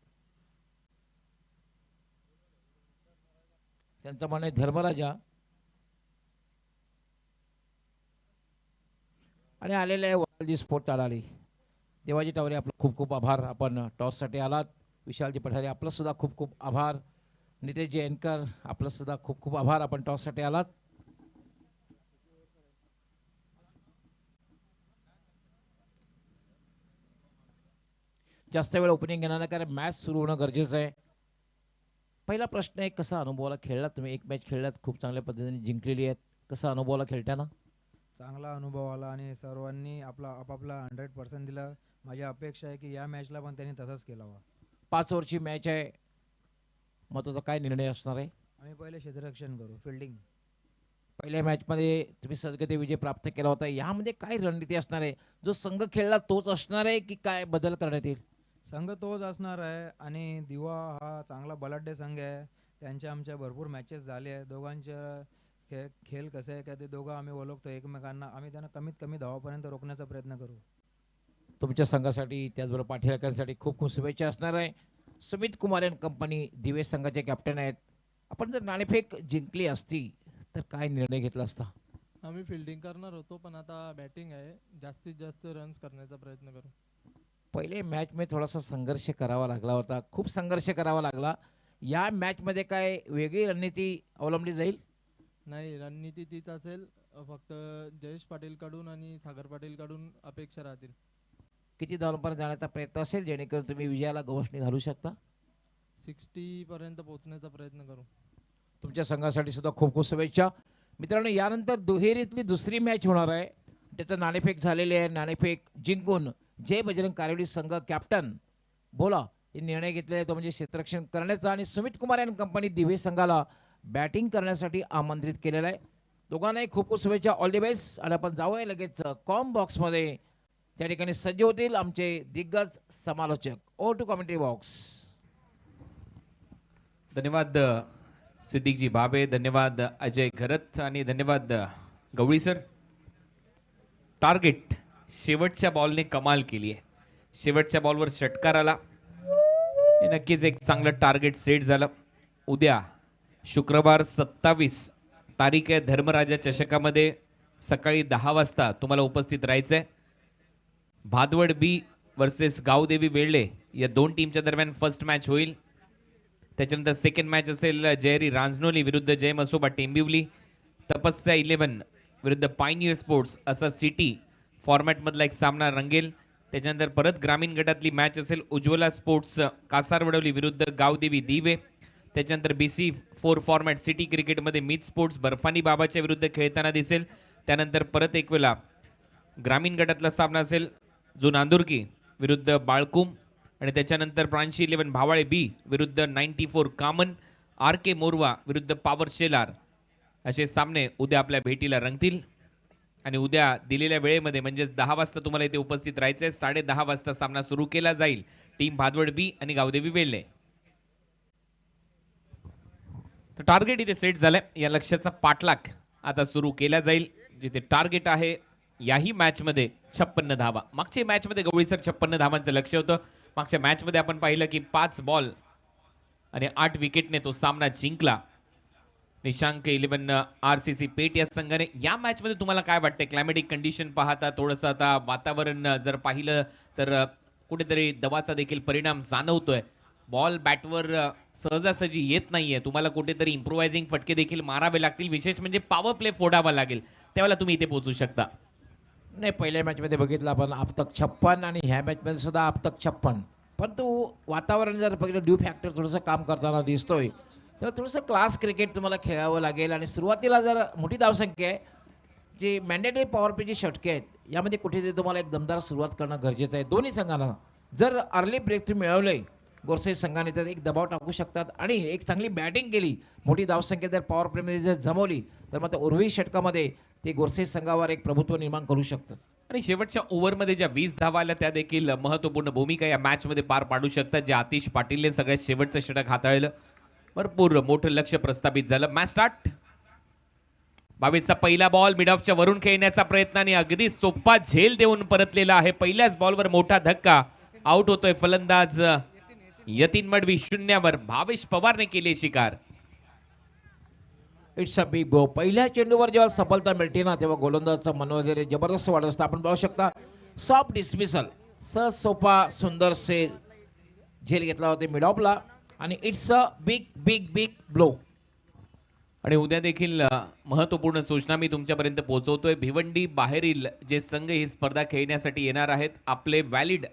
त्यांचं म्हणणं आहे धर्मराजा आणि आलेले आहे वराल देवी स्पोर्ट्स ताडाळी. देवाजी टावरे आपलं खूप खूप आभार. आपण टॉससाठी आलात. विशालजी पठारे आपलं सुद्धा खूप खूप आभार. नितेशजी अँकर आपलं सुद्धा खूप खूप आभार. आपण टॉससाठी आलात. जास्त वेळ ओपनिंग घेणार नाही कारण मॅच सुरू होणं गरजेचं आहे. पहिला प्रश्न आहे, कसा अनुभवाला खेळलात तुम्ही? एक मॅच खेळलात, खूप चांगल्या पद्धतीने जिंकलेली आहेत. कसा अनुभवाला खेळताना? चांगला अनुभव आला आणि सर्वांनी आपापला 100% दिला. माझी अपेक्षा आहे की या मॅचला पण त्यांनी तसंच केलावा. 5 ओव्हरची मॅच आहे. महत्त्वाचा काय निर्णय असणार आहे? आम्ही पहिले क्षेत्ररक्षण करू, फिल्डिंग. पहिल्या मॅचमध्ये तुम्ही सजगते विजय प्राप्त केला होता. यामध्ये काय रणनीती असणार आहे? जो संघ खेळला तोच असणार आहे की काय बदल करण्यात येईल? संघ तोच असणार आहे आणि दिवा हा चांगला बलाढ्य संघ आहे. त्यांच्या आमच्या भरपूर मॅचेस झाले आहे. दोघांच्या खेळ कसे आहे का ते दोघं आम्ही ओळखतो एकमेकांना. आम्ही त्यांना कमीत कमी धावापर्यंत रोखण्याचा प्रयत्न करू. तुमच्या संघासाठी त्याचबरोबर पाठीराख्यांसाठी खूप खूप शुभेच्छा असणार आहे. सुमित कुमार अँड कंपनी दिवे संघाचे कॅप्टन आहेत. आपण जर नाणेफेक जिंकली असती तर काय निर्णय घेतला असता? आम्ही फिल्डिंग करणार होतो, पण आता बॅटिंग आहे. जास्तीत जास्त रन्स करण्याचा प्रयत्न करू. पहिले मॅचमध्ये थोडासा संघर्ष करावा लागला होता, खूप संघर्ष करावा लागला. या मॅचमध्ये काय वेगळी रणनीती अवलंबली जाईल? नाही, रणनीती तीच असेल. फक्त जयेश पाटीलकडून आणि सागर पाटीलकडून अपेक्षा राहतील. किती धावांपर्यंत जाण्याचा प्रयत्न असेल जेणेकरून तुम्ही विजयाला गवसणी घालू शकता? 60 पर्यंत पोहोचण्याचा प्रयत्न करू. तुमच्या संघासाठी सुद्धा खूप खूप शुभेच्छा. मित्रांनो, यानंतर दुहेरीतली दुसरी मॅच होणार आहे. त्याचं नाणेफेक झालेले आहे. नाणेफेक जिंकून जय बजरंग कारिवली संघ कॅप्टन बोला हे निर्णय घेतलेला आहे, तो म्हणजे क्षेत्ररक्षण करण्याचा आणि सुमित कुमार अँड कंपनी दिवे संघाला बॅटिंग करण्यासाठी आमंत्रित केलेलं आहे. दोघांनाही खूप खूप शुभेच्छा. All the best. आणि आपण जाऊया लगेच कॉम बॉक्समध्ये. त्या ठिकाणी सज्ज होतील आमचे दिग्गज समालोचक. ओ टू कॉमेंट्री बॉक्स. धन्यवाद सिद्दीकजी बाबे, धन्यवाद अजय घरत आणि धन्यवाद गवळी सर. टार्गेट शेवटच्या बॉलने कमाल केली आहे. शेवटच्या बॉलवर षटकार आला. हे नक्कीच एक चांगलं टार्गेट सेट झालं. उद्या शुक्रवार 27 तारीख आहे. धर्मराजा चषकामध्ये सकाळी 10 वाजता तुम्हाला उपस्थित राहायचं आहे. भादवड बी वर्सेस गावदेवी वेळले या दोन टीमच्या दरम्यान फर्स्ट मॅच होईल. त्याच्यानंतर सेकंड मॅच असेल जयरी रांजनोली विरुद्ध जय मसोबा टेंबिवली. तपस्या 11 विरुद्ध पायनियर स्पोर्ट्स असा सिटी फॉर्मॅटमधला एक सामना रंगेल. त्याच्यानंतर परत ग्रामीण गटातली मॅच असेल उज्ज्वला स्पोर्ट्स कासारवडवली विरुद्ध गावदेवी दिवे. त्याच्यानंतर BC4 फॉर्मॅट सिटी क्रिकेटमध्ये मीत स्पोर्ट्स बर्फानी बाबाच्या विरुद्ध खेळताना दिसेल. त्यानंतर परत एक वेळा ग्रामीण गटातला सामना असेल जो नांदुर्की विरुद्ध बाळकुम. आणि त्याच्यानंतर प्रांशी 11 भावाळे बी विरुद्ध 94 कामन. RK मोरवा विरुद्ध पॉवर शेलार असे सामने उद्या आपल्या भेटीला रंगतील. आणि उद्या दिलेल्या वेळेमध्ये म्हणजेच 10 वाजता तुम्हाला इथे उपस्थित राहायचं आहे. 10:30 वाजता सामना सुरू केला जाईल. टीम भादवड बी आणि गावदेवी वेल्हे. तर टार्गेट इथे सेट झालंय. या लक्ष्याचा पाठलाग आता सुरू केला जाईल. जिथे टार्गेट आहे याही मॅचमध्ये 56 धावा. मागच्या मॅचमध्ये गवळीसर 56 धावांचं लक्ष होतं. मागच्या मॅचमध्ये आपण पाहिलं की 5 बॉल आणि 8 विकेटने तो सामना जिंकला. निशांक 11 RCC पेट या संघाने. या मॅचमध्ये तुम्हाला काय वाटतंय? क्लायमॅटिक कंडिशन पाहता थोडंसं आता वातावरण जर पाहिलं तर कुठेतरी दबाचा देखील परिणाम जाणवतोय. बॉल बॅटवर सहजासहजी येत नाहीये. तुम्हाला कुठेतरी इम्प्रोवायझिंग फटके देखील मारावे लागतील. विशेष म्हणजे पॉवर प्ले फोडावा लागेल, त्यावेळेला तुम्ही इथे पोहोचू शकता. नाही, पहिल्या मॅचमध्ये बघितलं आपण आपतक 56 आणि ह्या मॅचमध्ये सुद्धा आपतक 56. पण तो वातावरण जर बघितलं ड्यू फॅक्टर थोडंसं काम करताना दिसतोय, तर थोडंसं क्लास क्रिकेट तुम्हाला खेळावं लागेल. आणि सुरुवातीला जर मोठी धावसंख्या आहे, जे मॅन्डेटरी पॉवर प्लेची षटके आहेत, यामध्ये कुठेतरी तुम्हाला एक दमदार सुरुवात करणं गरजेचं आहे. दोन्ही संघांना जर अर्ली ब्रेक थ्रू मिळवलंय गोरसे संघाने तर एक दबाव टाकू शकतात आणि एक चांगली बॅटिंग केली, मोठी धावसंख्या जर पॉवर प्लेमध्ये जर जमवली तर मग उर्वरित षटकामध्ये ते गोरसे संघावर एक प्रभुत्व निर्माण करू शकतात. आणि शेवटच्या ओव्हरमध्ये ज्या 20 धावा आल्या त्या देखील महत्त्वपूर्ण भूमिका या मॅचमध्ये पार पाडू शकतात. जे आतिश पाटीलने सगळ्यात शेवटचं षटक हाताळलं, भरपूर मोठं लक्ष प्रस्थापित झालं. Match start. 22चा पहिला बॉल मिड ऑफच्या वरून खेळण्याचा प्रयत्न आणि अगदी सोपा झेल देऊन परतलेला आहे. पहिल्याच बॉलवर मोठा धक्का. आउट होतोय फलंदाज यतीन मडवी. 0वर भावेश पवारने केली शिकार. इट्स अ बिग गो. पहिल्या चेंडूवर जेव्हा सफलता मिळते ना, तेव्हा गोलंदाजाचं मन वगैरे जबरदस्त वाढत असतं. आपण पाहू शकता सॉफ्ट डिसमिसल, सहज सोपा सुंदर से झेल घेतला होता मिड ऑफला आणि it's a big big big blow. आणि उद्या देखील महत्त्वपूर्ण सूचना मी तुमच्यापर्यंत पोहोचवतोय. भिवंडी बाहेरील जे संघ ही स्पर्धा खेळण्यासाठी येणार आहेत, आपले व्हॅलिड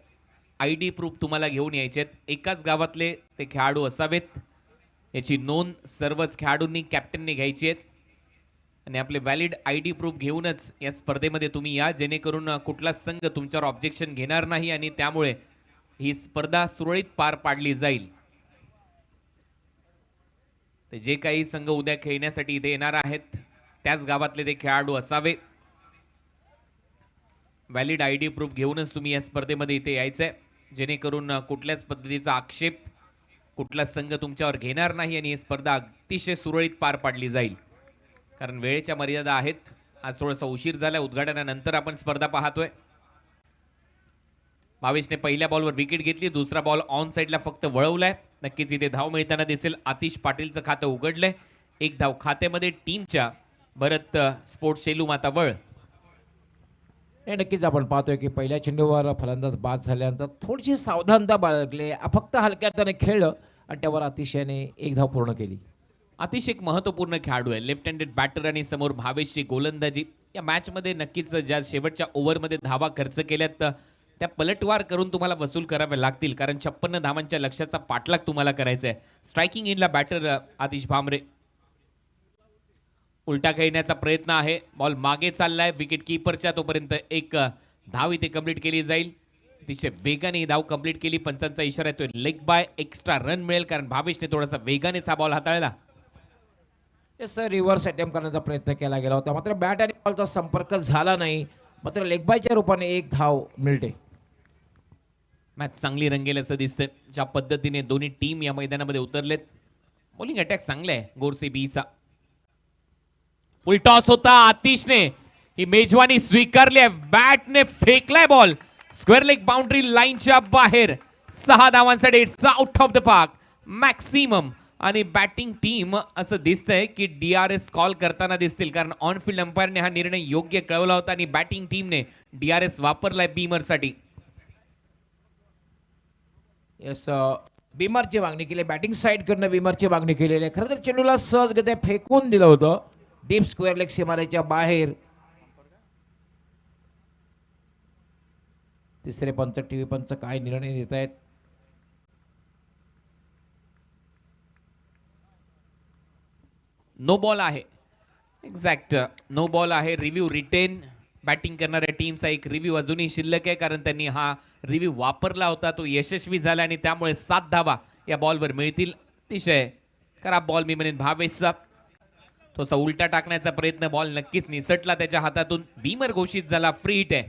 ID प्रूफ तुम्हाला घेऊन यायचे आहेत. एकाच गावातले ते खेळाडू असावेत, याची नोंद सर्वच खेळाडूंनी कॅप्टनने घ्यायची आहे. आणि आपले व्हॅलिड ID प्रूफ घेऊनच या स्पर्धेमध्ये तुम्ही या, जेणेकरून कुठला संघ तुमच्यावर ऑब्जेक्शन घेणार नाही आणि त्यामुळे ही स्पर्धा सुरळीत पार पाडली जाईल. ते जे काही संघ उद्या खेळण्यासाठी इथे येणार आहेत त्याच गावातले ते खेळाडू असावे. व्हॅलिड ID प्रूफ घेऊनच तुम्ही या स्पर्धेमध्ये इथे यायचंय, जेणेकरून कुठल्याच पद्धतीचा आक्षेप कुठला संघ तुमच्यावर घेणार नाही आणि ही स्पर्धा अतिशय सुरळीत पार पाडली जाईल. कारण वेळेच्या मर्यादा आहेत. आज थोडासा उशीर झाला. उद्घाटनानंतर आपण स्पर्धा पाहतोय. भावेशने पहिल्या बॉलवर विकेट घेतली. दुसरा बॉल ऑन साईडला फक्त वळवलाय. नक्कीच इथे धाव मिळताना दिसेल. आतिश पाटीलचं खातं उघडलंय. एक धाव खात्यामध्ये टीमच्या. भरत स्पोर्ट्स शेलू माता वळ. हे नक्कीच आपण पाहतोय की पहिल्या चेंडूवर फलंदाज बाद झाल्यानंतर थोडीशी सावधानता बाळगली. फक्त हलक्याने खेळलं आणि त्यावर अतिशयने एक धाव पूर्ण केली. आतिश एक महत्त्वपूर्ण खेळाडू आहे. लेफ्ट हँडेड बॅटर आणि समोर भावेशची गोलंदाजी. या मॅचमध्ये नक्कीच ज्या शेवटच्या ओव्हरमध्ये धावा खर्च केल्यात त्या पलटवार करून तुम्हाला वसूल कराव्या लागतील, कारण 56 धावांच्या लक्ष्याचा पाठलाग तुम्हाला करायचा आहे. स्ट्रायकिंग इनला बॅटर आतिश भामरे. उलटा खेळण्याचा प्रयत्न आहे. बॉल मागे चाललाय विकेट कीपरच्या. तोपर्यंत एक धाव इथे कंप्लीट केली जाईल. अतिशय वेगाने ही धाव कंप्लीट केली. पंचांचा इशारा येतोय लेग बाय. एक्स्ट्रा रन मिळेल कारण भावेशने थोडासा वेगानेच हा बॉल हाताळला. सर रिव्हर्स अटेम्प्ट करण्याचा प्रयत्न केला गेला होता, मात्र बॅट आणि बॉलचा संपर्क झाला नाही. मात्र लेग बायच्या रूपाने एक धाव मिळते. मॅच चांगली रंगेल असं दिसतंय. ज्या पद्धतीने दोन्ही टीम या मैदानामध्ये उतरलेत. बॉलिंग अटॅक चांगला आहे गोरसे बीचा. फुल टॉस होता. आतिशने ही मेजवानी स्वीकारली आहे. बॅटने फेकलाय बॉल स्क्वेअर लेग बाउंड्री लाईनच्या बाहेर. 6 धावांसाठी it's out of the park maximum. आणि बॅटिंग टीम असं दिसतंय की DRS कॉल करताना दिसतील, कारण ऑन फील्ड अंपायरने हा निर्णय योग्य कळवला होता आणि बॅटिंग टीमने DRS वापरलाय बीमरसाठी. येस, बीमरची मागणी केली. बॅटिंग साईड कडनं बीमरची मागणी केलेली आहे. खरं तर चेंडूला सहजगत्या फेकून दिलं होतं डीप स्क्वेअर लेग सीमारेच्या बाहेर. तिसरे पंच टीव्ही पंच काय निर्णय देत आहेत? नो बॉल आहे. एक्झॅक्ट नो बॉल आहे. Review retain. बॅटिंग करणाऱ्या टीमचा एक रिव्ह्यू अजूनही शिल्लक आहे, कारण त्यांनी हा रिव्ह्यू वापरला होता. तो यशस्वी झाला आणि त्यामुळे 7 धावा या बॉलवर मिळतील. अतिशय खराब बॉल मी म्हणेन भावेशचा. थोडासा उलटा टाकण्याचा प्रयत्न. बॉल नक्कीच निसटला त्याच्या हातातून. बीमर घोषित झाला. फ्री हिट आहे.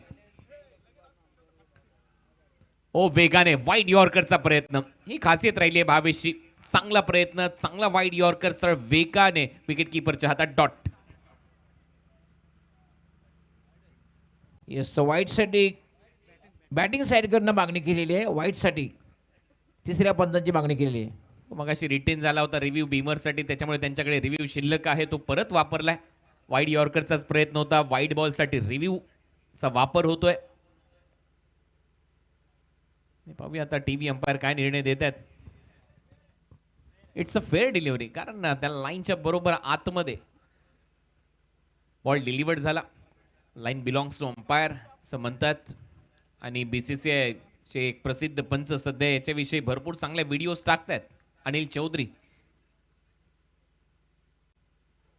ओ वेगाने वाईड यॉर्करचा प्रयत्न. ही खासियत राहिली आहे भावेशची. चांगला प्रयत्न, चांगला वाईड यॉर्कर सर वेगाने विकेट कीपरच्या हातात डॉट. येस, वाईट साठी बॅटिंग साईड कडनं मागणी केलेली आहे. वाईट साठी तिसऱ्या पंचांची मागणी केलेली आहे. मगाशी रिटेन झाला होता रिव्ह्यू बीमरसाठी, त्याच्यामुळे त्यांच्याकडे रिव्ह्यू शिल्लक आहे, तो परत वापरलाय. वाईड यॉर्करचाच प्रयत्न होता, वाईड बॉलसाठी रिव्ह्यूचा वापर होतोय. पाहूया आता टीव्ही अंपायर काय निर्णय देत आहेत. इट्स अ फेअर डिलिव्हरी, कारण त्या लाईनच्या बरोबर आतमध्ये बॉल डिलिव्हर्ड झाला. लाईन बिलॉंग्स टू अंपायर असं म्हणतात. आणि BCCI चे एक प्रसिद्ध पंच सध्या याच्याविषयी भरपूर चांगल्या व्हिडिओज टाकतात. अनिल चौधरी.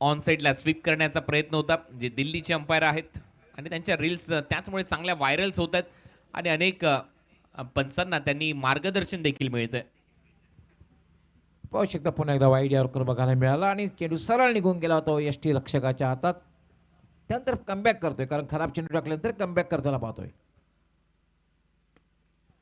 ऑन साईडला स्वीप करण्याचा प्रयत्न होता, जे दिल्लीचे अंपायर आहेत आणि त्यांच्या रील्स त्याचमुळे चांगल्या व्हायरल्स होत आहेत आणि अनेक पंचांना त्यांनी मार्गदर्शन देखील मिळतंय. पाहू शकता पुन्हा एकदा वाईड यॉर्कर बघायला मिळाला आणि चेंडू सरळ निघून गेला होता यष्टी रक्षकाच्या हातात. त्यानंतर कमबॅक करतोय, कारण खराब चेंडू टाकल्यानंतर कमबॅक करताना पाहतोय.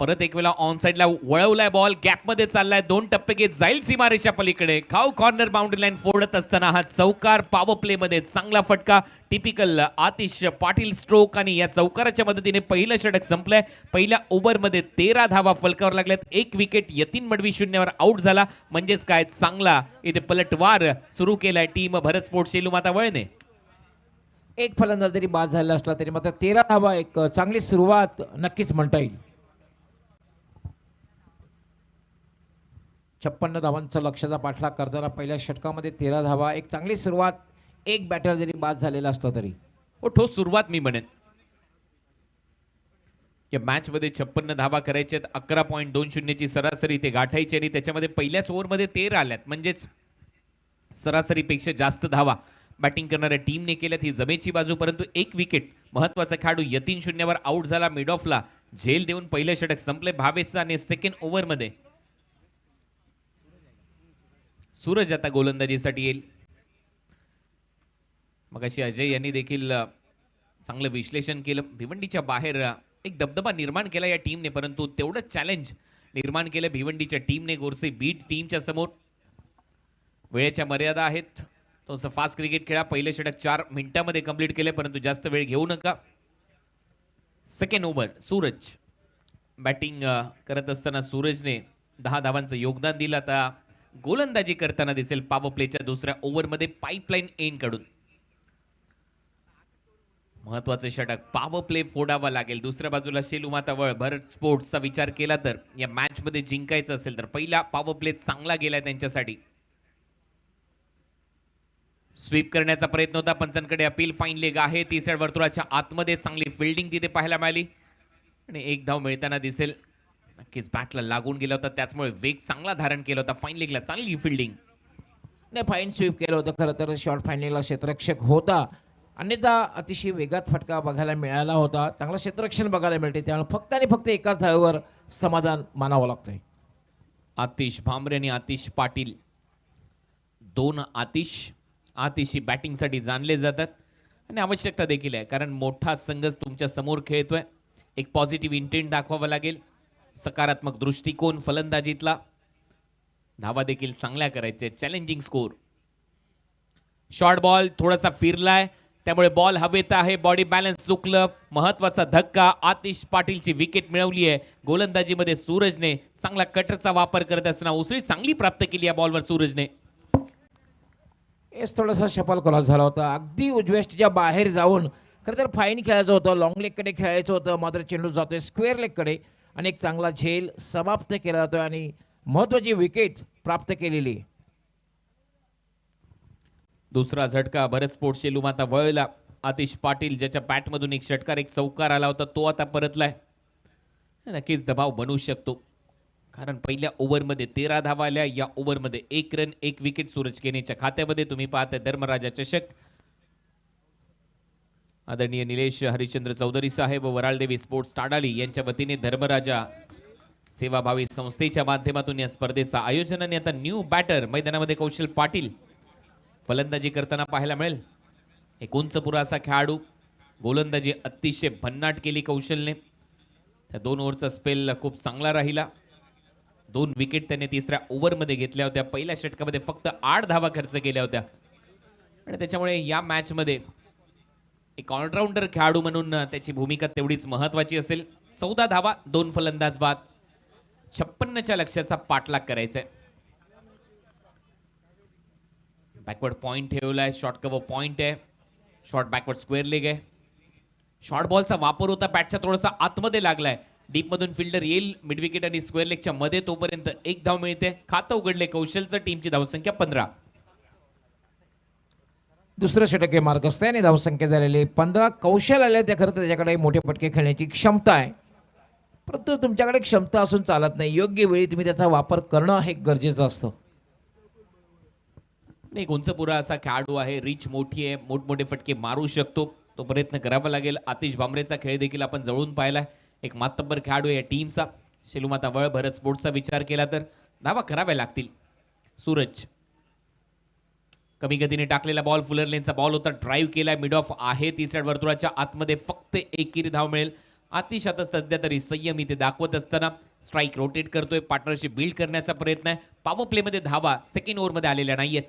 परत एक वेळा ऑन साइडला वळवलाय बॉल, गॅपमध्ये चाललाय, 2 टप्पे घेत जाईल सीमारेषा पलीकडे. खाऊ कॉर्नर बाउंड्री लाईन फोडत असताना हा चौकार पॉवर प्ले मध्ये चांगला फटका. टिपिकल आतिश पाटील स्ट्रोक आणि या चौकाराच्या मदतीने पहिलं षटक संपलंय. पहिल्या ओव्हरमध्ये 13 धावा फलकावर लागल्यात. 1 विकेट. यतीन मडवी 0वर आउट झाला. म्हणजेच काय चांगला इथे पलटवार सुरू केलाय टीम भारत स्पोर्ट्स शेलूमाता वळणे. एक फलंदाज जरी बाद झाला असला तरी मात्र 13 धावा एक चांगली सुरुवात नक्कीच म्हणता येईल. 56 धावांचा लक्ष्याचा पाठलाग करताना पहिल्या षटकामध्ये 13 धावा एक चांगली सुरुवात. एक बॅटर जरी बाद झालेला असला तरी ठोस सुरुवात मी म्हणेन. या मॅच मध्ये 56 धावा करायच्या आहेत. 11.20 ची सरासरी ते गाठायची आणि त्याच्यामध्ये पहिल्याच ओव्हरमध्ये 13 आल्यात. म्हणजेच सरासरीपेक्षा जास्त धावा बॅटिंग करणाऱ्या टीमने केल्यात. ही जमेची बाजू. परंतु 1 विकेट. महत्वाचा खेळाडू यतीन 0वर आउट झाला. मिड ऑफला झेल देऊन पहिलं षटक संपले भावेशचा आणि सेकंड ओव्हरमध्ये सूरज आता गोलंदाजीसाठी येईल. मगाशी अजय यांनी देखील चांगलं विश्लेषण केलं. भिवंडीच्या बाहेर एक दबदबा निर्माण केला या टीमने, परंतु तेवढंच चॅलेंज निर्माण केलं भिवंडीच्या टीमने गोरसे बीट टीमच्या समोर. वेळेच्या मर्यादा आहेत. तो फास्ट क्रिकेट खेळा. पहिलं षटक 4 मिनिटांमध्ये कंप्लीट केले, परंतु जास्त वेळ घेऊ नका. सेकंड ओव्हर सूरज बॅटिंग करत असताना सूरजने 10 धावांचं योगदान दिलं. आता गोलंदाजी करताना दिसेल पॉवर प्लेच्या दुसऱ्या ओव्हरमध्ये पाईपलाईन एंड कडून. महत्वाचे षटक पॉवर प्ले फोडावा लागेल. दुसऱ्या बाजूला शेलूमाता वळ भारत स्पोर्ट्सचा विचार केला तर या मॅच मध्ये जिंकायचं असेल तर पहिला पॉवर प्ले चांगला गेलाय त्यांच्यासाठी. स्वीप करण्याचा प्रयत्न होता. पंचांकडे अपील. फाईन लेग आहे. तिसऱ्या वर्तुळाच्या आतमध्ये चांगली फिल्डिंग तिथे पाहायला मिळाली आणि एक धाव मिळताना दिसेल. नक्कीच बॅटला लागून गेला होता, त्याचमुळे वेग चांगला धारण केला होता. फाईन लेगला चांगली फिल्डिंग. नाही, फाईन स्वीप केलं होतं. खरं तर शॉर्ट फायनलला क्षेत्ररक्षक होता, अन्यथा अतिशय वेगात फटका बघायला मिळाला होता. चांगलं क्षेत्ररक्षण बघायला मिळते, त्यामुळे फक्त आणि फक्त एकाच धावेवर समाधान मानावं लागतंय. आतिश भांबरे आणि आतिश पाटील, 2 आतिशी बॅटिंगसाठी जाणले जातात आणि आवश्यकता देखील आहे, कारण मोठा संघच तुमच्या समोर खेळतोय. एक पॉझिटिव्ह इंटेंट दाखवावा लागेल, सकारात्मक दृष्टिकोन फलंदाजीतला. धावा देखील चांगल्या करायचे. Challenging score. शॉर्ट बॉल थोडासा फिरलाय, त्यामुळे बॉल हवेत आहे. बॉडी बॅलन्स चुकलं. महत्वाचा धक्का. आतिश पाटीलची विकेट मिळवली आहे. गोलंदाजीमध्ये सूरजने चांगला कटरचा वापर करत असताना उसळी चांगली प्राप्त केली या बॉलवर सूरजने. एस थोडासा शफल क्रॉस झाला होता. अगदी उजव्या बाहेर जाऊन खरं तर फाईन खेळायचं होतं, लॉंग लेगकडे खेळायचं होतं, मात्र चेंडू जातोय स्क्वेअर लेगकडे आणि एक चांगला झेल समाप्त केला जातोय आणि महत्वाची विकेट प्राप्त केलेली. दुसरा झटका भारत स्पोर्ट्स शेलूमाता वळला. आतिश पाटील ज्याच्या बॅटमधून एक षटकार एक चौकार आला होता, तो आता परतलाय. नक्कीच दबाव बनवू शकतो, कारण पहिल्या ओव्हरमध्ये 13 धावा आल्या. या ओव्हरमध्ये 1 रन 1 विकेट सूरज केनेच्या खात्यामध्ये. तुम्ही पाहताय धर्मराजा चषक. आदरणीय निलेश हरिश्चंद्र चौधरी साहेब व वराळदेवी स्पोर्ट्स टाडाली यांच्या वतीने धर्मराजा सेवाभावी संस्थेच्या माध्यमातून या स्पर्धेचं आयोजन. आणि आता न्यू बॅटर मैदानामध्ये कौशल पाटील फलंदाजी करताना पाहायला मिळेल. एक उंच पुरासा खेळाडू. गोलंदाजी अतिशय भन्नाट केली कौशलने. त्या 2 ओव्हरचा स्पेल खूप चांगला राहिला. 2 विकेट त्याने तिसऱ्या ओव्हरमध्ये घेतल्या होत्या. पहिल्या षटकामध्ये फक्त 8 धावा खर्च केल्या होत्या आणि त्याच्यामुळे या मॅचमध्ये एक ऑलराऊंडर खेळाडू म्हणून त्याची भूमिका तेवढीच महत्वाची असेल. 14 धावा 2 फलंदाज बाद. 56च्या लक्ष्याचा पाठलाग करायचा आहे. बॅकवर्ड पॉइंट ठेवलाय, शॉर्ट कव्हर पॉइंट आहे, शॉर्ट बॅकवर्ड स्क्वेअर लेग आहे. शॉर्ट बॉलचा वापर होता, बॅटच्या थोडासा आतमध्ये लागलाय, डीप मधून फिल्डर येईल मिड विकेट आणि स्क्वेअर लेगच्या मध्ये, तोपर्यंत एक धाव मिळते. खातं उघडले कौशलचं, टीमची धावसंख्या 15. दुसरं षटक हे मार्गस्थ आहे आणि धावसंख्या झालेली 15. कौशल आले ते खरं तर त्याच्याकडे मोठे फटके खेळण्याची क्षमता आहे, परंतु तुमच्याकडे क्षमता असून चालत नाही. योग्य वेळी तुम्ही त्याचा वापर करणं हे गरजेचं असतं. नाही, उंचपुरा असा खेळाडू आहे, रीच मोठी आहे, मोठमोठे फटके मारू शकतो, तो प्रयत्न करावा लागेल. आतिश भांबरेचा खेळ देखील आपण जवळून पाहिलाय, एक मातब्बर खेळाडू आहे या टीमचा. शेलूमाता वळ भरत स्पोर्ट्सचा विचार केला तर धावा कराव्या लागतील. सूरज कमी गतीने टाकलेला बॉल, फुलर लेनचा बॉल होता, ड्राईव्ह केलाय, मिड ऑफ आहे, तिसऱ्या वर्तुळाच्या आतमध्ये फक्त एकेरी धाव मिळेल. आतिश आता सध्या तरी संयम इथे दाखवत असताना स्ट्राईक रोटेट करतोय, पार्टनरशिप बिल्ड करण्याचा प्रयत्न आहे. पॉवर प्लेमध्ये धावा सेकंड ओव्हरमध्ये आलेल्या नाहीयेत.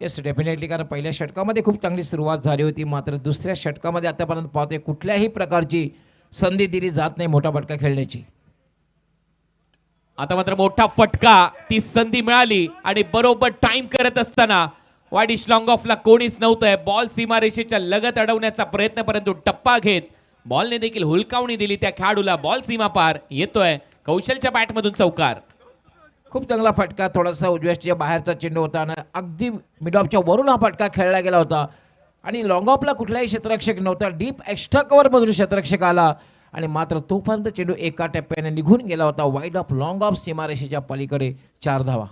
येस डेफिनेटली, कारण पहिल्या षटकामध्ये खूप चांगली सुरुवात झाली होती, मात्र दुसऱ्या षटकामध्ये आतापर्यंत पाहतोय कुठल्याही प्रकारची संधी दिली जात नाही मोठा फटका खेळण्याची. आता मात्र मोठा फटका, ती संधी मिळाली आणि बरोबर टाइम करत असताना वाईडिश लॉंग ऑफला कोणीच नव्हतंय. बॉल सीमारेषेच्या लगत अडवण्याचा प्रयत्न, परंतु टप्पा घेत बॉलने देखील हुलकावणी दिली त्या खेळाडूला. बॉल सीमा पार येतोय, कौशलच्या बॅटमधून चौकार. खूप चांगला फटका, थोडासा उजव्याच्या बाहेरचा चेंडू होता आणि अगदी मिड ऑफच्या वरून हा फटका खेळला गेला होता आणि लॉंग ऑफला कुठलाही क्षेत्ररक्षक नव्हता. डीप एक्स्ट्रा कव्हर मधून क्षेत्ररक्षक आला आणि मात्र तोपर्यंत चेंडू एका टप्प्याने निघून गेला होता. वाईड ऑफ लॉंग ऑफ सीमारेषेच्या पलीकडे 4 धावा.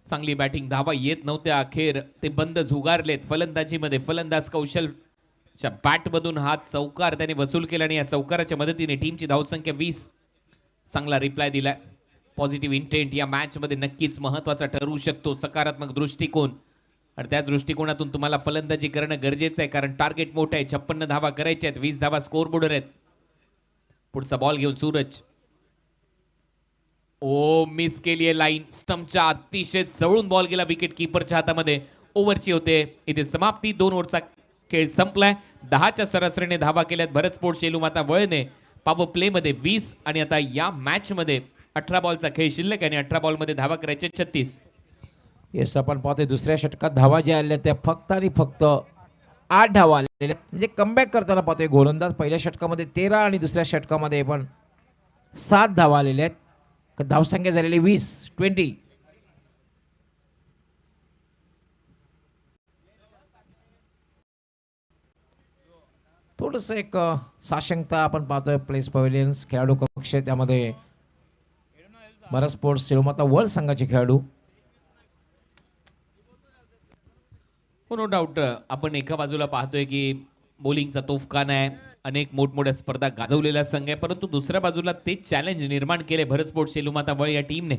चांगली बॅटिंग, धावा येत नव्हत्या, अखेर ते बंद झुगारलेत. फलंदाजीमध्ये फलंदाज कौशलच्या बॅटमधून हा चौकार त्याने वसूल केला आणि या चौकाराच्या मदतीने टीमची धावसंख्या 20. चांगला रिप्लाय दिलाय. पॉझिटिव्ह इंटेंट या मॅचमध्ये नक्कीच महत्त्वाचा ठरू शकतो. सकारात्मक दृष्टिकोन, आणि त्या दृष्टिकोनातून तुम्हाला फलंदाजी करणं गरजेचं आहे, कारण टार्गेट मोठं आहे. 56 धावा करायच्या आहेत, 20 धावा स्कोर बोर्डवर आहेत. पुढचा बॉल घेऊन सूरज, ओ मिस केली आहे लाईन, स्टंपच्या अतिशय जवळून बॉल गेला विकेट कीपरच्या हातामध्ये. ओव्हरची होते इथे समाप्ती. 2 ओव्हरचा खेळ संपलाय. 10च्या सरासरीने धावा केल्यात भरत स्पोर्ट्स शेलूमाता वळने. पॉवर प्ले मध्ये 20 आणि आता या मॅच मध्ये 18 बॉलचा खेळ शिल्लक आणि 18 बॉलमध्ये धावा करायचे 36. येस, आपण पाहतोय दुसऱ्या षटकात धावा ज्या आल्या त्या फक्त आणि फक्त 8 धावा आलेल्या, म्हणजे कमबॅक करताना पाहतोय गोलंदाज. पहिल्या षटकामध्ये 13 आणि दुसऱ्या षटकामध्ये पण 7 धावा आलेल्या आहेत. धावसंख्या झालेली 20. थोडंसं एक साशंकता आपण पाहतोय प्लेस पवेलियन्स खेळाडू कक्ष, त्यामध्ये भरत स्पोर्ट्स शेलूमाता वर्ल्ड संघाचे खेळाडू. नो डाऊट आपण एका बाजूला पाहतोय की बॉलिंगचा तोफखाना आहे, अनेक मोठमोठ्या स्पर्धा गाजवलेला संघ आहे, परंतु दुसऱ्या बाजूला तेच चॅलेंज निर्माण केले भरत स्पोर्ट्स शेलूमाता वळ या टीमने.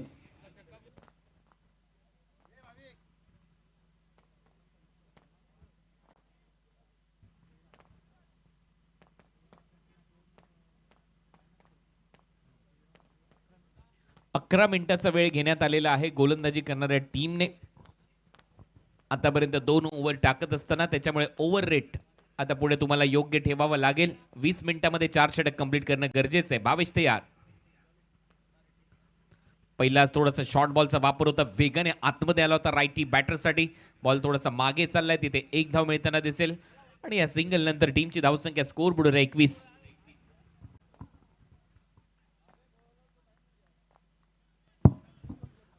अकरा मिनिटाचा वेळ घेण्यात आलेला आहे गोलंदाजी करणाऱ्या टीमने. आतापर्यंत 2 ओव्हर टाकत असताना त्याच्यामुळे ओव्हर रेट आता पुढे तुम्हाला योग्य ठेवावं लागेल. 20 मिनिटांमध्ये 4 षटक कंप्लीट करणं गरजेचं आहे. 22 तयार. पहिलाच थोडासा शॉर्ट बॉलचा वापर होता, वेगाने आतमध्ये आला होता राईटी बॅटरसाठी. बॉल थोडासा मागे चाललाय, तिथे 1 धाव मिळताना दिसेल आणि या सिंगल नंतर टीमची धावसंख्या स्कोर बोर्डवर 21.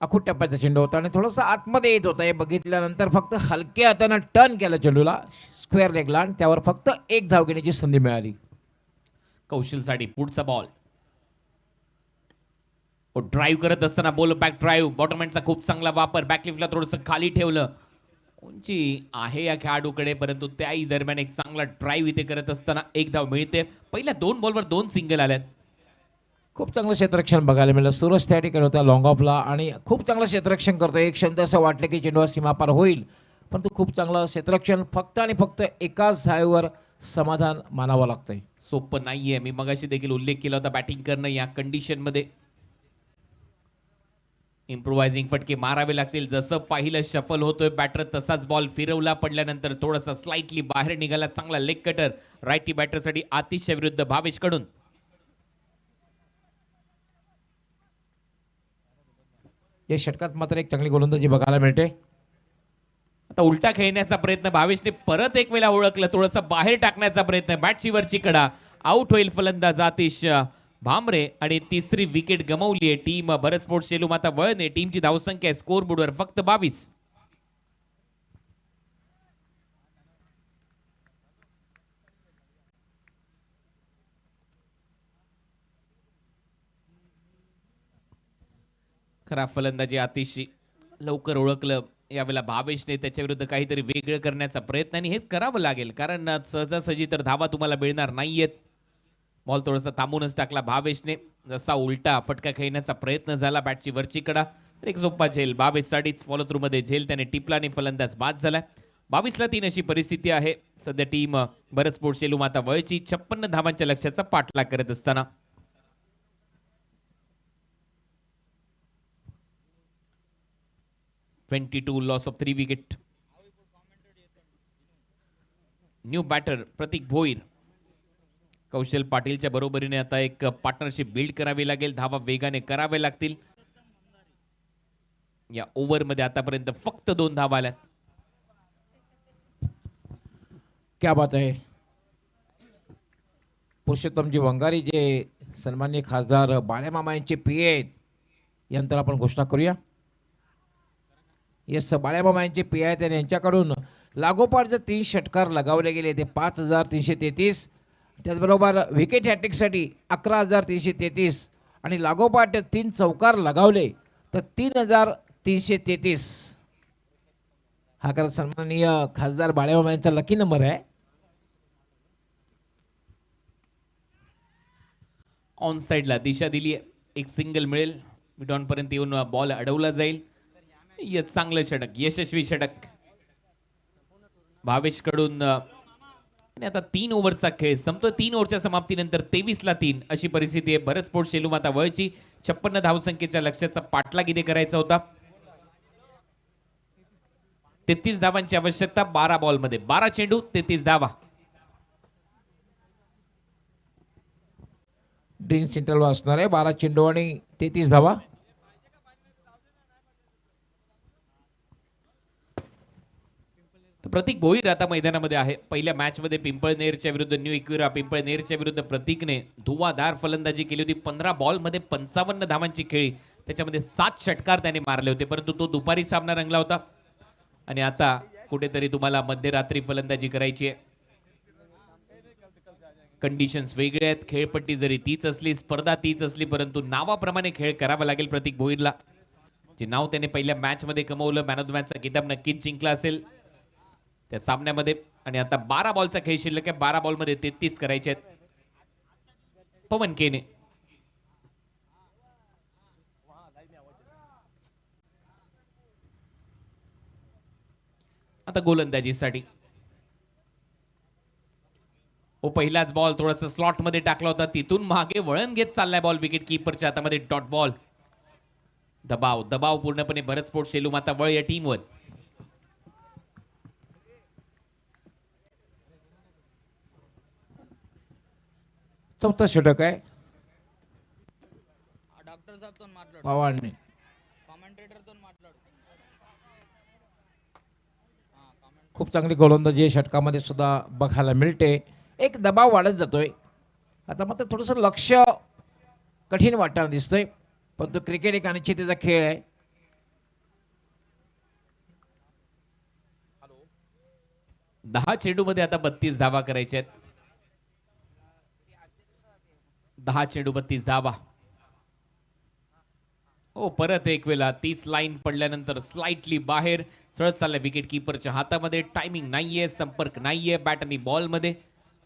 अखूट टप्प्याचा चेंडू होता आणि थोडासा आतमध्ये येत होता. हे बघितल्यानंतर फक्त हलक्या हाताने टर्न केला चेंडूला स्क्वेअर लेगला आणि त्यावर फक्त 1 धाव घेण्याची संधी मिळाली. कौशलसाठी पुढचा बॉल. ड्राईव्ह करत असताना बॉल बॅक ड्राईव्ह, बॉटमहँडचा खूप चांगला वापर. बॅकलिफ्टला थोडंसं खाली ठेवलं. उंची आहे या खेळाडूकडे, परंतु त्याही दरम्यान एक चांगला ड्राईव्ह इथे करत असताना 1 धाव मिळते. पहिल्या 2 बॉलवर 2 सिंगल आल्यात. खूप चांगलं क्षेत्ररक्षण बघायला मिळालं. सूरज त्या ठिकाणी होता लॉंग ऑफला आणि खूप चांगलं क्षेत्ररक्षण करतो. एक क्षण असं वाटलं की चेंडू सीमापार होईल, पण खूप चांगलं क्षेत्ररक्षण. फक्त आणि फक्त एकाच धावेवर समाधान मानावं लागतंय. सोपं नाहीये. मी मगाशी देखील उल्लेख केला होता बॅटिंग करणं या कंडिशनमध्ये इम्प्रोवायझिंग फटके मारावे लागतील. जसं पाहिलं शफल होतोय बॅटर तसाच बॉल फिरवला, पडल्यानंतर थोडासा स्लाइटली बाहेर निघाला. चांगला लेग कटर राईटी बॅटरसाठी आतिशच्या विरुद्ध भावेश कडून. या षटकात मात्र एक चांगली गोलंदाजी बघायला मिळते. आता उलटा खेळण्याचा प्रयत्न भावेशने परत एक वेळा ओळखलं, थोडंसं बाहेर टाकण्याचा प्रयत्न, बॅटची वरची कडा, आउट होईल फलंदाज आतिश भामरे आणि तिसरी विकेट गमावली आहे टीम भरत स्पोर्ट्स सेलू माता वळणे. टीमची धावसंख्या स्कोर बोर्डवर फक्त 22. खरा फलंदाजी आतिशची लवकर ओळखलं यावेळेला भावेशने, त्याच्या विरुद्ध काहीतरी वेगळं करण्याचा प्रयत्न, आणि हेच करावं लागेल कारण सहजासहजी तर धावा तुम्हाला मिळणार नाहीयेत. बॉल थोडासा थांबूनच टाकला भावेशने, जसा उलटा फटका खेळण्याचा प्रयत्न झाला, बॅटची वरची कडा, एक सोपा झेल भावेशसाठीच. फॉलो थ्रू मध्ये झेल त्याने टिपला आणि फलंदाज बाद झाला. 22ला 3 अशी परिस्थिती आहे सध्या. टीम भरत स्पोर्ट्स सेलू माता वळची 56 धावांच्या लक्ष्याचा पाठलाग करत असताना 22 loss of 3 wicket. New batter Prateek Bhoir, Kaushal पाटीलच्या बरोबरीने आता एक पार्टनरशिप बिल्ड करावी लागेल, धावा वेगाने करावे लागतील. या ओव्हरमध्ये आतापर्यंत फक्त 2 धावा आल्यात. क्या बात आहे. पुरुषोत्तमजी वंगारी जे सन्माननीय खासदार बाळेमामा यांचे पी आहेत, यानंतर आपण घोषणा करूया. येस, बाळेमामा यांचे पी आहेत आणि यांच्याकडून लागोपाठ जर 3 षटकार लगावले गेले ते 5333. त्याचबरोबर विकेट हॅट्रिकसाठी 11333 आणि लागोपाठ 3 चौकार लगावले तर 3333. हा खरं सन्माननीय खासदार बाळेमामा यांचा लकी नंबर आहे. ऑन साइडला दिशा दिली आहे, एक सिंगल मिळेल, मिडॉन पर्यंत येऊन बॉल अडवला जाईल. चांगलं षटक, यशस्वी षटक भावेश कडून. आणि आता 3 ओव्हरचा खेळ संपतो. 3 ओव्हरच्या समाप्तीनंतर 23ला 3 अशी परिस्थिती आहे. भरत स्पोर्ट्स सेलू माता वळची 56 धावसंख्येच्या लक्ष्याचा पाठलाग इथे करायचा होता. 33 धावांची आवश्यकता 12 बॉलमध्ये, 12 चेंडू 33 धावा. ड्रिंक्स इंटरव्ह्यू असणार आहे. 12 चेंडू आणि 33 धावा. प्रतीक भोईर आता मैदानामध्ये आहे. पहिल्या मॅच मध्ये पिंपळनेरच्या विरुद्ध न्यू इक्विरा पिंपळनेरच्या विरुद्ध प्रतीकने धुवाधार फलंदाजी केली होती. 15 बॉल मध्ये 55 धावांची खेळी, त्याच्यामध्ये 7 षटकार त्याने मारले होते, परंतु तो दुपारी सामना रंगला होता. आणि आता कुठेतरी तुम्हाला मध्यरात्री फलंदाजी करायची आहे. कंडिशन्स वेगळे आहेत, खेळपट्टी जरी तीच असली, स्पर्धा तीच असली, परंतु नावाप्रमाणे खेळ करावा लागेल प्रतीक भोईरला. जे नाव त्याने पहिल्या मॅच मध्ये कमवलं, मॅन ऑफ द मॅचचा किताब नक्कीच जिंकला असेल त्या सामन्यामध्ये. आणि आता 12 बॉलचा खेळ शिल्लक आहे, 12 बॉलमध्ये 33 करायचे आहेत. पवन केने आता गोलंदाजीसाठी. पहिलाच बॉल थोडासा स्लॉट मध्ये टाकला होता, तिथून मागे वळण घेत चाललाय बॉल विकेट कीपरच्या हातामध्ये. Dot ball. दबाव दबाव पूर्णपणे भरत स्पोर्ट्स सेलू माता वळ या टीमवर. चौथा षटक आहे पवारने. खूप चांगली गोलंदाजी षटकामध्ये सुद्धा बघायला मिळते. एक दबाव वाढत जातोय. आता मात्र थोडंसं लक्ष कठीण वाटताना दिसतंय, परंतु क्रिकेट एक अनिश्चिततेचा खेळ आहे. दहा चेंडू मध्ये आता 32 धावा करायच्या आहेत. 10 चेंडू 32 धावा. परत एक वेळा 30 लाईन पडल्यानंतर स्लाइटली बाहेर सरळ चाललाय विकेट कीपरच्या हातामध्ये. टायमिंग नाहीये, संपर्क नाहीये बॅट आणि बॉल मध्ये.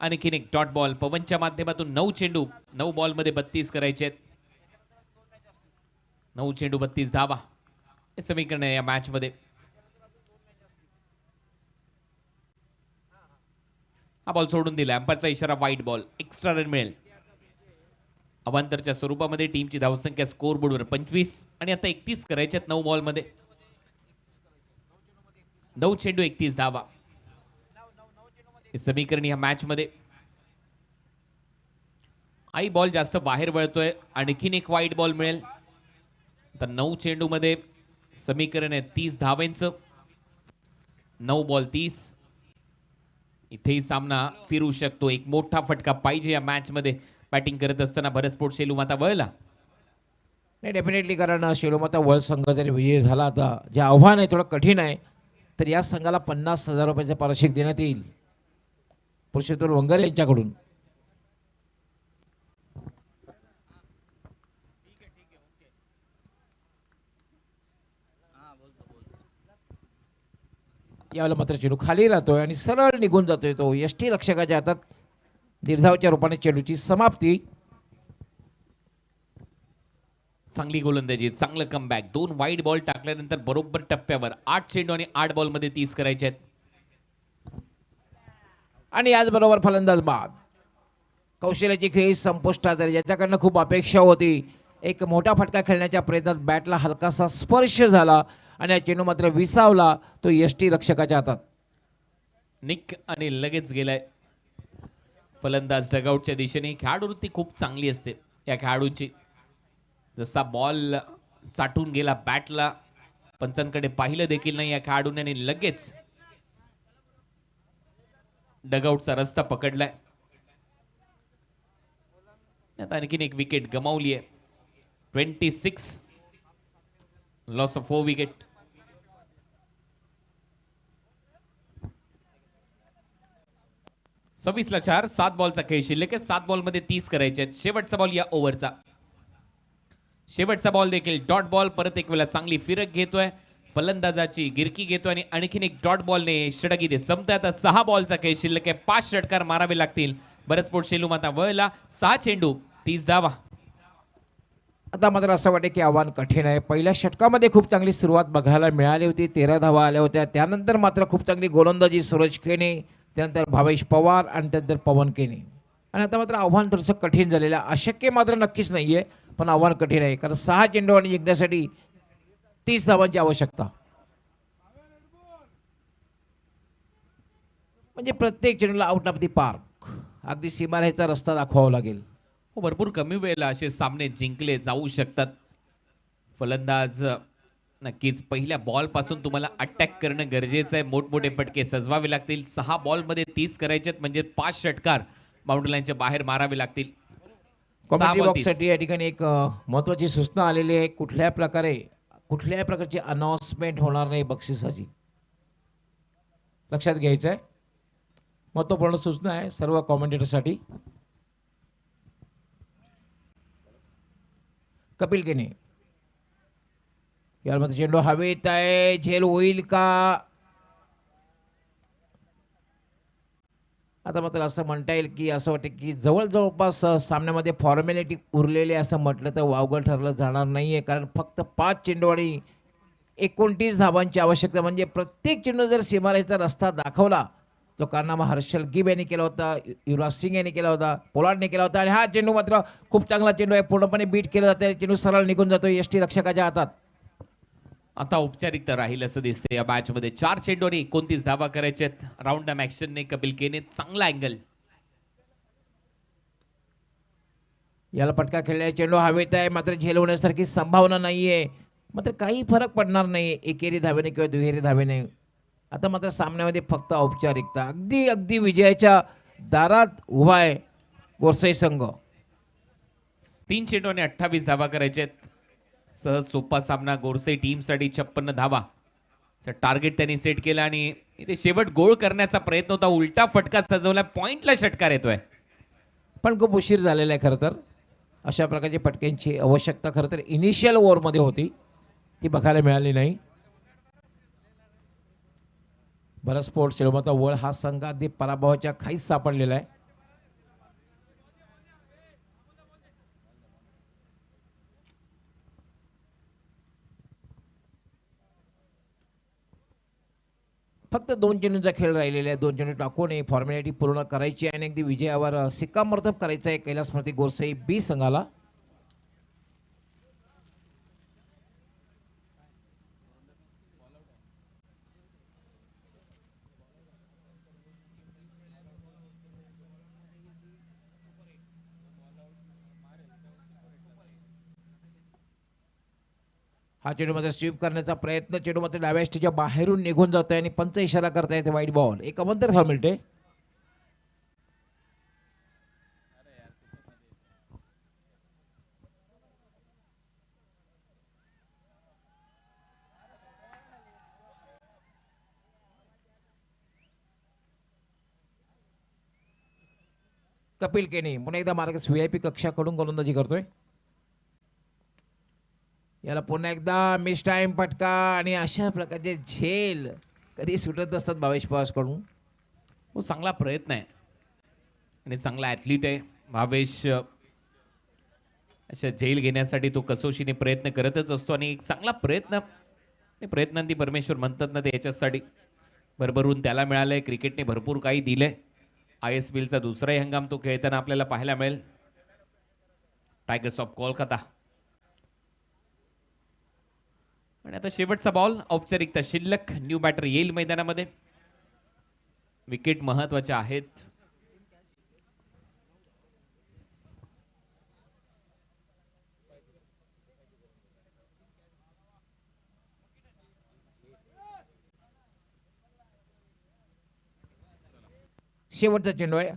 आणखीन एक डॉट बॉल पवनच्या माध्यमातून. 9 चेंडू 9 बॉल मध्ये 32 करायचे आहेत. 9 चेंडू 32 धावा हे समीकरण आहे या मॅच मध्ये. हा बॉल सोडून दिला, अंपायरचा इशारा वाईट बॉल. एक्स्ट्रा रन मिळेल. अवांतरच्या स्वरूपामध्ये टीमची धावसंख्या स्कोर बोर्डवर 25 आणि आता 31 करायच्यात 9 बॉल मध्ये. 9 चेंडू 31 धावा हे समीकरण या मॅच मध्ये. आई बॉल जास्त बाहेर वळतोय, आणखीन एक वाईट बॉल मिळेल. आता 9 चेंडू मध्ये समीकरण आहे 30 धावांचं. 9 बॉल 30. इथेही सामना फिरू शकतो. एक मोठा फटका पाहिजे या मॅच मध्ये. बॅटिंग करत असताना भरत स्पोर्ट्स सेलू माता वळला. नाही डेफिनेटली, कारण शेलोमाता वर्ल्ड संघ जरी विजयी झाला, आता जे आव्हान आहे थोडं कठीण आहे, तर या संघाला 50,000 रुपयाचे पारितोषिक देण्यात येईल पुरुषोत्तम वंगर यांच्याकडून. यावेळेला मात्र चेंडू खाली राहतोय आणि सरळ निघून जातोय तो. यष्टी रक्षकाच्या हातात दीर्घावच्या रूपाने चेंडूची समाप्ती. चांगली गोलंदाजी, चांगलं कमबॅक. 2 वाईड बॉल टाकल्यानंतर बरोबर टप्प्यावर 8 चेंडू आणि 8 बॉल मध्ये 30 करायचे आहेत. आणि याचबरोबर फलंदाज बाद. कौशल्याची खेळी संपुष्टात आली. ज्याच्याकडनं खूप अपेक्षा होती. एक मोठा फटका खेळण्याच्या प्रयत्नात बॅटला हलकासा स्पर्श झाला आणि हा चेंडू मात्र विसावला तो यष्टी रक्षकाच्या हातात. निक आणि लगेच गेलाय फलंदाज डगआउटच्या दिशेने. खेळाडूवृत्ती खूप चांगली असते या खेळाडूंची. जसा बॉल चाटून गेला बॅटला, पंचांकडे पाहिलं देखील नाही या खेळाडूने आणि लगेच डगआउटचा रस्ता पकडलाय. आता आणखीन एक विकेट गमावली आहे. 26 लॉस ऑफ 4 विकेट. ला 4. 7 बॉलचा खेळ शिल्लक आहे. 7 बॉल मध्ये 30 करायचे आहेत. शेवटचा बॉल या ओव्हरचा. शेवटचा बॉल देखील डॉट बॉल. परत एक वेळा चांगली फिरक घेतोय, फलंदाजाची गिरकी घेतोय आणि आणखीन एक डॉट बॉलने षटक इथे संपतोय. आता 6 बॉलचा खेळ शिल्लक आहे. 5 षटकार मारावे लागतील. भरत स्पोर्ट्स सेलू माता वळला. 6 चेंडू 30 धावा. आता मात्र असं वाटतं की आव्हान कठीण आहे. पहिल्या षटकामध्ये खूप चांगली सुरुवात बघायला मिळाली होती. 13 धावा आल्या होत्या. त्यानंतर मात्र खूप चांगली गोलंदाजी सूरज खेने, त्यानंतर भावेश पवार आणि त्यानंतर पवन केने. आणि आता मात्र आव्हान थोडंसं कठीण झालेलं आहे. अशक्य मात्र नक्कीच नाहीये, पण आव्हान कठीण आहे, कारण 6 चेंडू आणि जिंकण्यासाठी 30 धावांची आवश्यकता. म्हणजे प्रत्येक चेंडूला आउट ऑफ दी पार्क, अगदी सीमारेषेचा रस्ता दाखवावा लागेल. हो, भरपूर कमी वेळेला असे सामने जिंकले जाऊ शकतात. फलंदाज नक्कीच पहिल्या बॉल पासून तुम्हाला अटॅक करणं गरजेचं आहे. मोठमोठे फटके सजवावे लागतील. 6 बॉल मध्ये 30 करायचे आहेत, म्हणजे 5 षटकार बाउंड्री लाईनच्या बाहेर मारावे लागतील. कॉमेंट्री बॉक्ससाठी या ठिकाणी एक महत्त्वाची सूचना आलेली आहे. कुठल्याही प्रकारची अनाउन्समेंट होणार नाही बक्षिसाची, लक्षात घ्यायचं आहे. महत्त्वपूर्ण सूचना आहे सर्व कॉमेंटेटरसाठी. कपिल केने यामध्ये चेंडू हवेत आहे. झेल होईल का? आता मात्र असं म्हणता येईल की असं वाटतं की जवळपास सामन्यामध्ये फॉर्मॅलिटी उरलेले असं म्हटलं तर वावगं ठरलं जाणार नाहीये, कारण फक्त 5 चेंडू आणि 29 धावांची आवश्यकता. म्हणजे प्रत्येक चेंडू जर सीमारेषेचा रस्ता दाखवला, जो कारनामा हर्षल गिब यांनी केला होता, युवराज सिंग यांनी केला होता, पोलार्डने केला होता, आणि हा चेंडू मात्र खूप चांगला चेंडू आहे. पूर्णपणे बीट केला जातं. चेंडू सरळ निघून जातो यष्टी रक्षकाच्या हातात. आता औपचारिकता राहील असं दिसते या मॅच मध्ये. 4 चेंडू आणि 29 धावा करायचे आहेत. राऊंड डाम ऍक्शनने कपिल केने चांगला अँगल. याला फटका खेळला. चेंडू हवेत आहे, मात्र झेल होण्यासारखी संभावना नाहीये. मात्र काही फरक पडणार नाही एकेरी धावेने किंवा दुहेरी धावेने. आता मात्र सामन्यामध्ये फक्त औपचारिकता. अगदी विजयाच्या दारात उभा आहे गोरसाई संघ. 3 चेंडू आणि 28 धावा करायचे आहेत. सहज सोपा सामना गोरसाई टीमसाठी. 56 धावा टार्गेट त्यांनी सेट केला आणि इथे शेवट गोळ करण्याचा प्रयत्न होता. उलटा फटका सजवला, पॉइंटला षटकार येतोय. पण खूप उशीर झालेला आहे खरं तर. अशा प्रकारची फटक्यांची आवश्यकता खरं तर इनिशियल ओव्हरमध्ये होती, ती बघायला मिळाली नाही. भरत स्पोर्ट्स सेलूमाता वळ हा संघ अगदी पराभवाच्या खाईच सापडलेला आहे. फक्त 2 चेंडूंचा खेळ राहिलेला आहे. 2 चेंडू टाकून फॉर्मॅलिटी पूर्ण करायची आणि अगदी विजयावर शिक्कामोर्तब करायचं आहे कैलास स्मृती गोरसाई बी संघाला. हा चेंडू मात्र स्वीप करण्याचा प्रयत्न, चेंडू मात्र डाव्या यष्टीच्या बाहेरून निघून जात आहे आणि पंच इशारा करता येते वाईट बॉल. एक अवंतर धाव मिळते. कपिल केनी पुन्हा एकदा मार्गस VIP कक्षाकडून गोलंदाजी करतोय. याला पुन्हा एकदा मिस टाइम फटका आणि अशा प्रकारचे झेल कधी सुटत असतात भावेश पवारकडून. हो, चांगला प्रयत्न आहे आणि चांगला ॲथलीट आहे भावेश. अशा झेल घेण्यासाठी तो कसोशीने प्रयत्न करतच असतो आणि एक चांगला प्रयत्न, प्रयत्नांती परमेश्वर म्हणतात ना, ते याच्यासाठी भरभरून त्याला मिळालंय. क्रिकेटने भरपूर काही दिलंय. ISPLचा दुसराही हंगाम तो खेळताना आपल्याला पाहायला मिळेल. Tigers of Kolkata. आणि आता शेवटचा बॉल, औपचारिकता शिल्लक. न्यू बॅटर येईल मैदानामध्ये. विकेट महत्वाच्या आहेत. शेवटचा चेंडू आहे.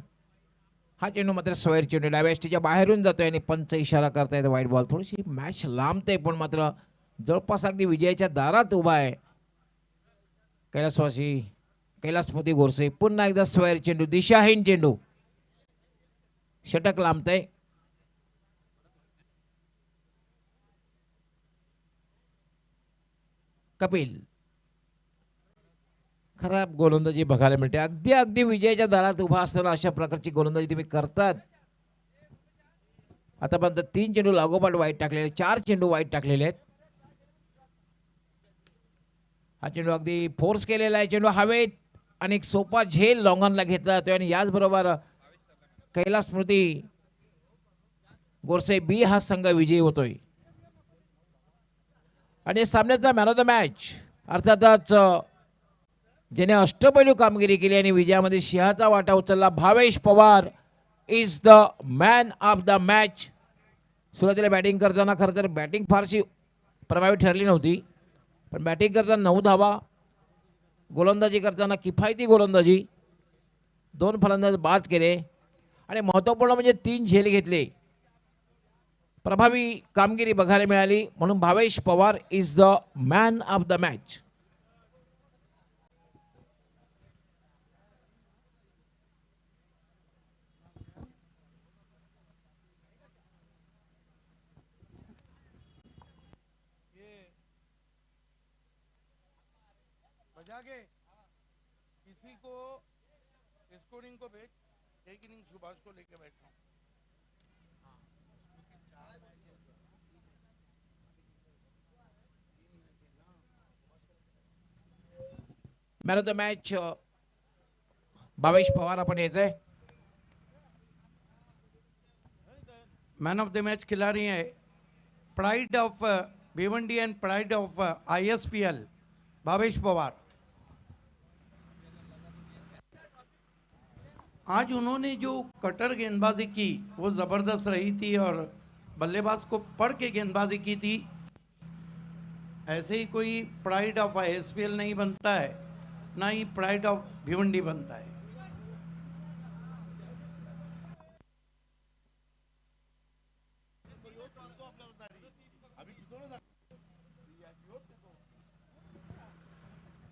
हा चेंडू मात्र स्क्वेअर चेंडू डाव्या यष्टीच्या बाहेरून जातोय आणि पंच इशारा करतायत वाईट बॉल. थोडीशी मॅच लांबते पण मात्र जवळपास अगदी विजयाच्या दारात उभा आहे कैलासपती गोरसे. पुन्हा एकदा स्क्वेअर चेंडू, दिशाहीन चेंडू, षटक लांबतंय. कपिल खराब गोलंदाजी बघायला मिळते. अगदी अगदी विजयाच्या दारात उभा असताना अशा प्रकारची गोलंदाजी तुम्ही करतात. आतापर्यंत 3 चेंडू लागोपाठ वाईट टाकलेले, 4 चेंडू वाईट टाकलेले आहेत. हा चेंडू अगदी फोर्स केलेला आहे. चेंडू हवेत आणि एक सोपा झेल लॉंगॉनला घेतला जातोय आणि याचबरोबर कैलास स्मृती गोरसे बी हा संघ विजयी होतोय. आणि सामन्याचा मॅन ऑफ द मॅच अर्थातच ज्याने अष्टपैलू कामगिरी केली आणि विजयामध्ये सिंहाचा वाटा उचलला, Bhavesh Pawar is the man of the match. सुरुवातीला बॅटिंग करताना खरं तर बॅटिंग फारशी प्रभावी ठरली नव्हती, पण बॅटिंग करताना 9 धावा, गोलंदाजी करताना किफायती गोलंदाजी, 2 फलंदाज बाद केले आणि महत्त्वपूर्ण म्हणजे 3 झेल घेतले. प्रभावी कामगिरी बघायला मिळाली, म्हणून Bhavesh Pawar is the man of the match. बजा के किसी को स्कोरिंग को भेज, एक इनिंग सुभाष को लेके बैठा हूँ. Man of the match Bhavesh Pawar आपण यायचंय. मैन ऑफ द मैच खिलाड़ी है pride of Bhiwandi end pride of ISPL Bhavesh Pawar. आज उन्होंने जो कटर गेंदबाजी की वो ज़बरदस्त रही थी और बल्लेबाज को पढ़ के गेंदबाजी की थी. ऐसे ही कोई प्राइड ऑफ ISPL नहीं बनता है, ना ही प्राइड ऑफ भिवंडी बनता है.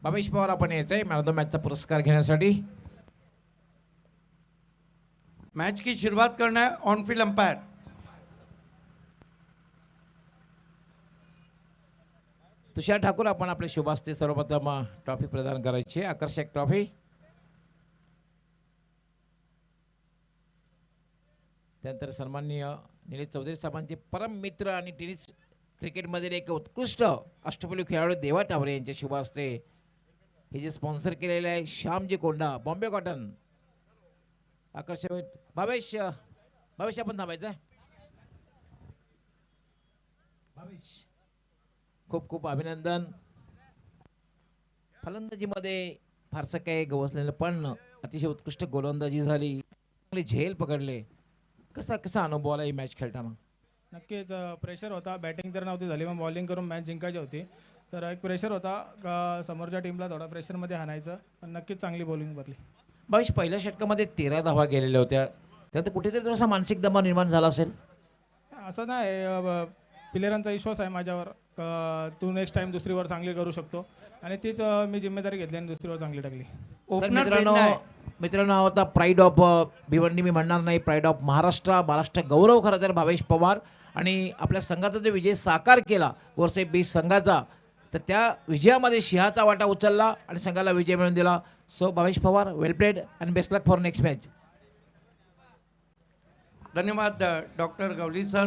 भावेश पवार आपण यायचंय मॅन ऑफ द मॅचचा पुरस्कार घेण्यासाठी. मैच की शुरुआत करना है ऑन फील्ड अंपायर. तुषार ठाकूर आपण आपल्या शुभ हस्ते सर्वप्रथम ट्रॉफी प्रदान करायची आहे, आकर्षक ट्रॉफी. त्यानंतर सन्माननीय निलेश चौधरी साहेबांचे परम मित्र आणि टेनिस क्रिकेटमधील एक उत्कृष्ट अष्टपैलू खेळाडू देवा टावरे यांच्या शुभ हस्ते हे जे स्पॉन्सर केलेले आहे श्यामजी कोंडा, बॉम्बे कॉटन. आकर्षक भावेश आपण थांबायचं आहे. भावेश खूप खूप अभिनंदन. फलंदाजीमध्ये फारसं काही गवसलेलं पण अतिशय उत्कृष्ट गोलंदाजी झाली, चांगली झेल पकडले. कसा अनुभव आला ही मॅच खेळताना? नक्कीच प्रेशर होता. बॅटिंग तर नव्हती झाली, मग बॉलिंग करून मॅच जिंकायची होती. तर एक प्रेशर होता का समोरच्या टीमला थोडा प्रेशरमध्ये हाणायचं, पण नक्कीच चांगली बॉलिंग भरली. भावेश, पहिल्या षटकामध्ये 13 धावा गेलेल्या होत्या, त्यानंतर कुठेतरी थोडासा मानसिक दबाव निर्माण झाला असेल. असं नाही, प्लेयरांचा विश्वास आहे माझ्यावर का तू नेक्स्ट टाइम दुसरी ओव्हर चांगली करू शकतो, आणि तीच मी जिम्मेदारी घेतली आणि दुसरी ओव्हर चांगली टाकली. तर ओपनर भेटना है. मित्रांनो हा होता प्राईड ऑफ भिवंडी, मी म्हणणार नाही प्राईड ऑफ महाराष्ट्र गौरव खरं तर भावेश पवार. आणि आपल्या संघाचा जो विजय साकार केला वर्षे 20 संघाचा, तर त्या विजयामध्ये सिंहाचा वाटा उचलला आणि संघाला विजय मिळवून दिला. So Bhavesh Pawar, well played and best luck for next match. धन्यवाद डॉक्टर गवली सर.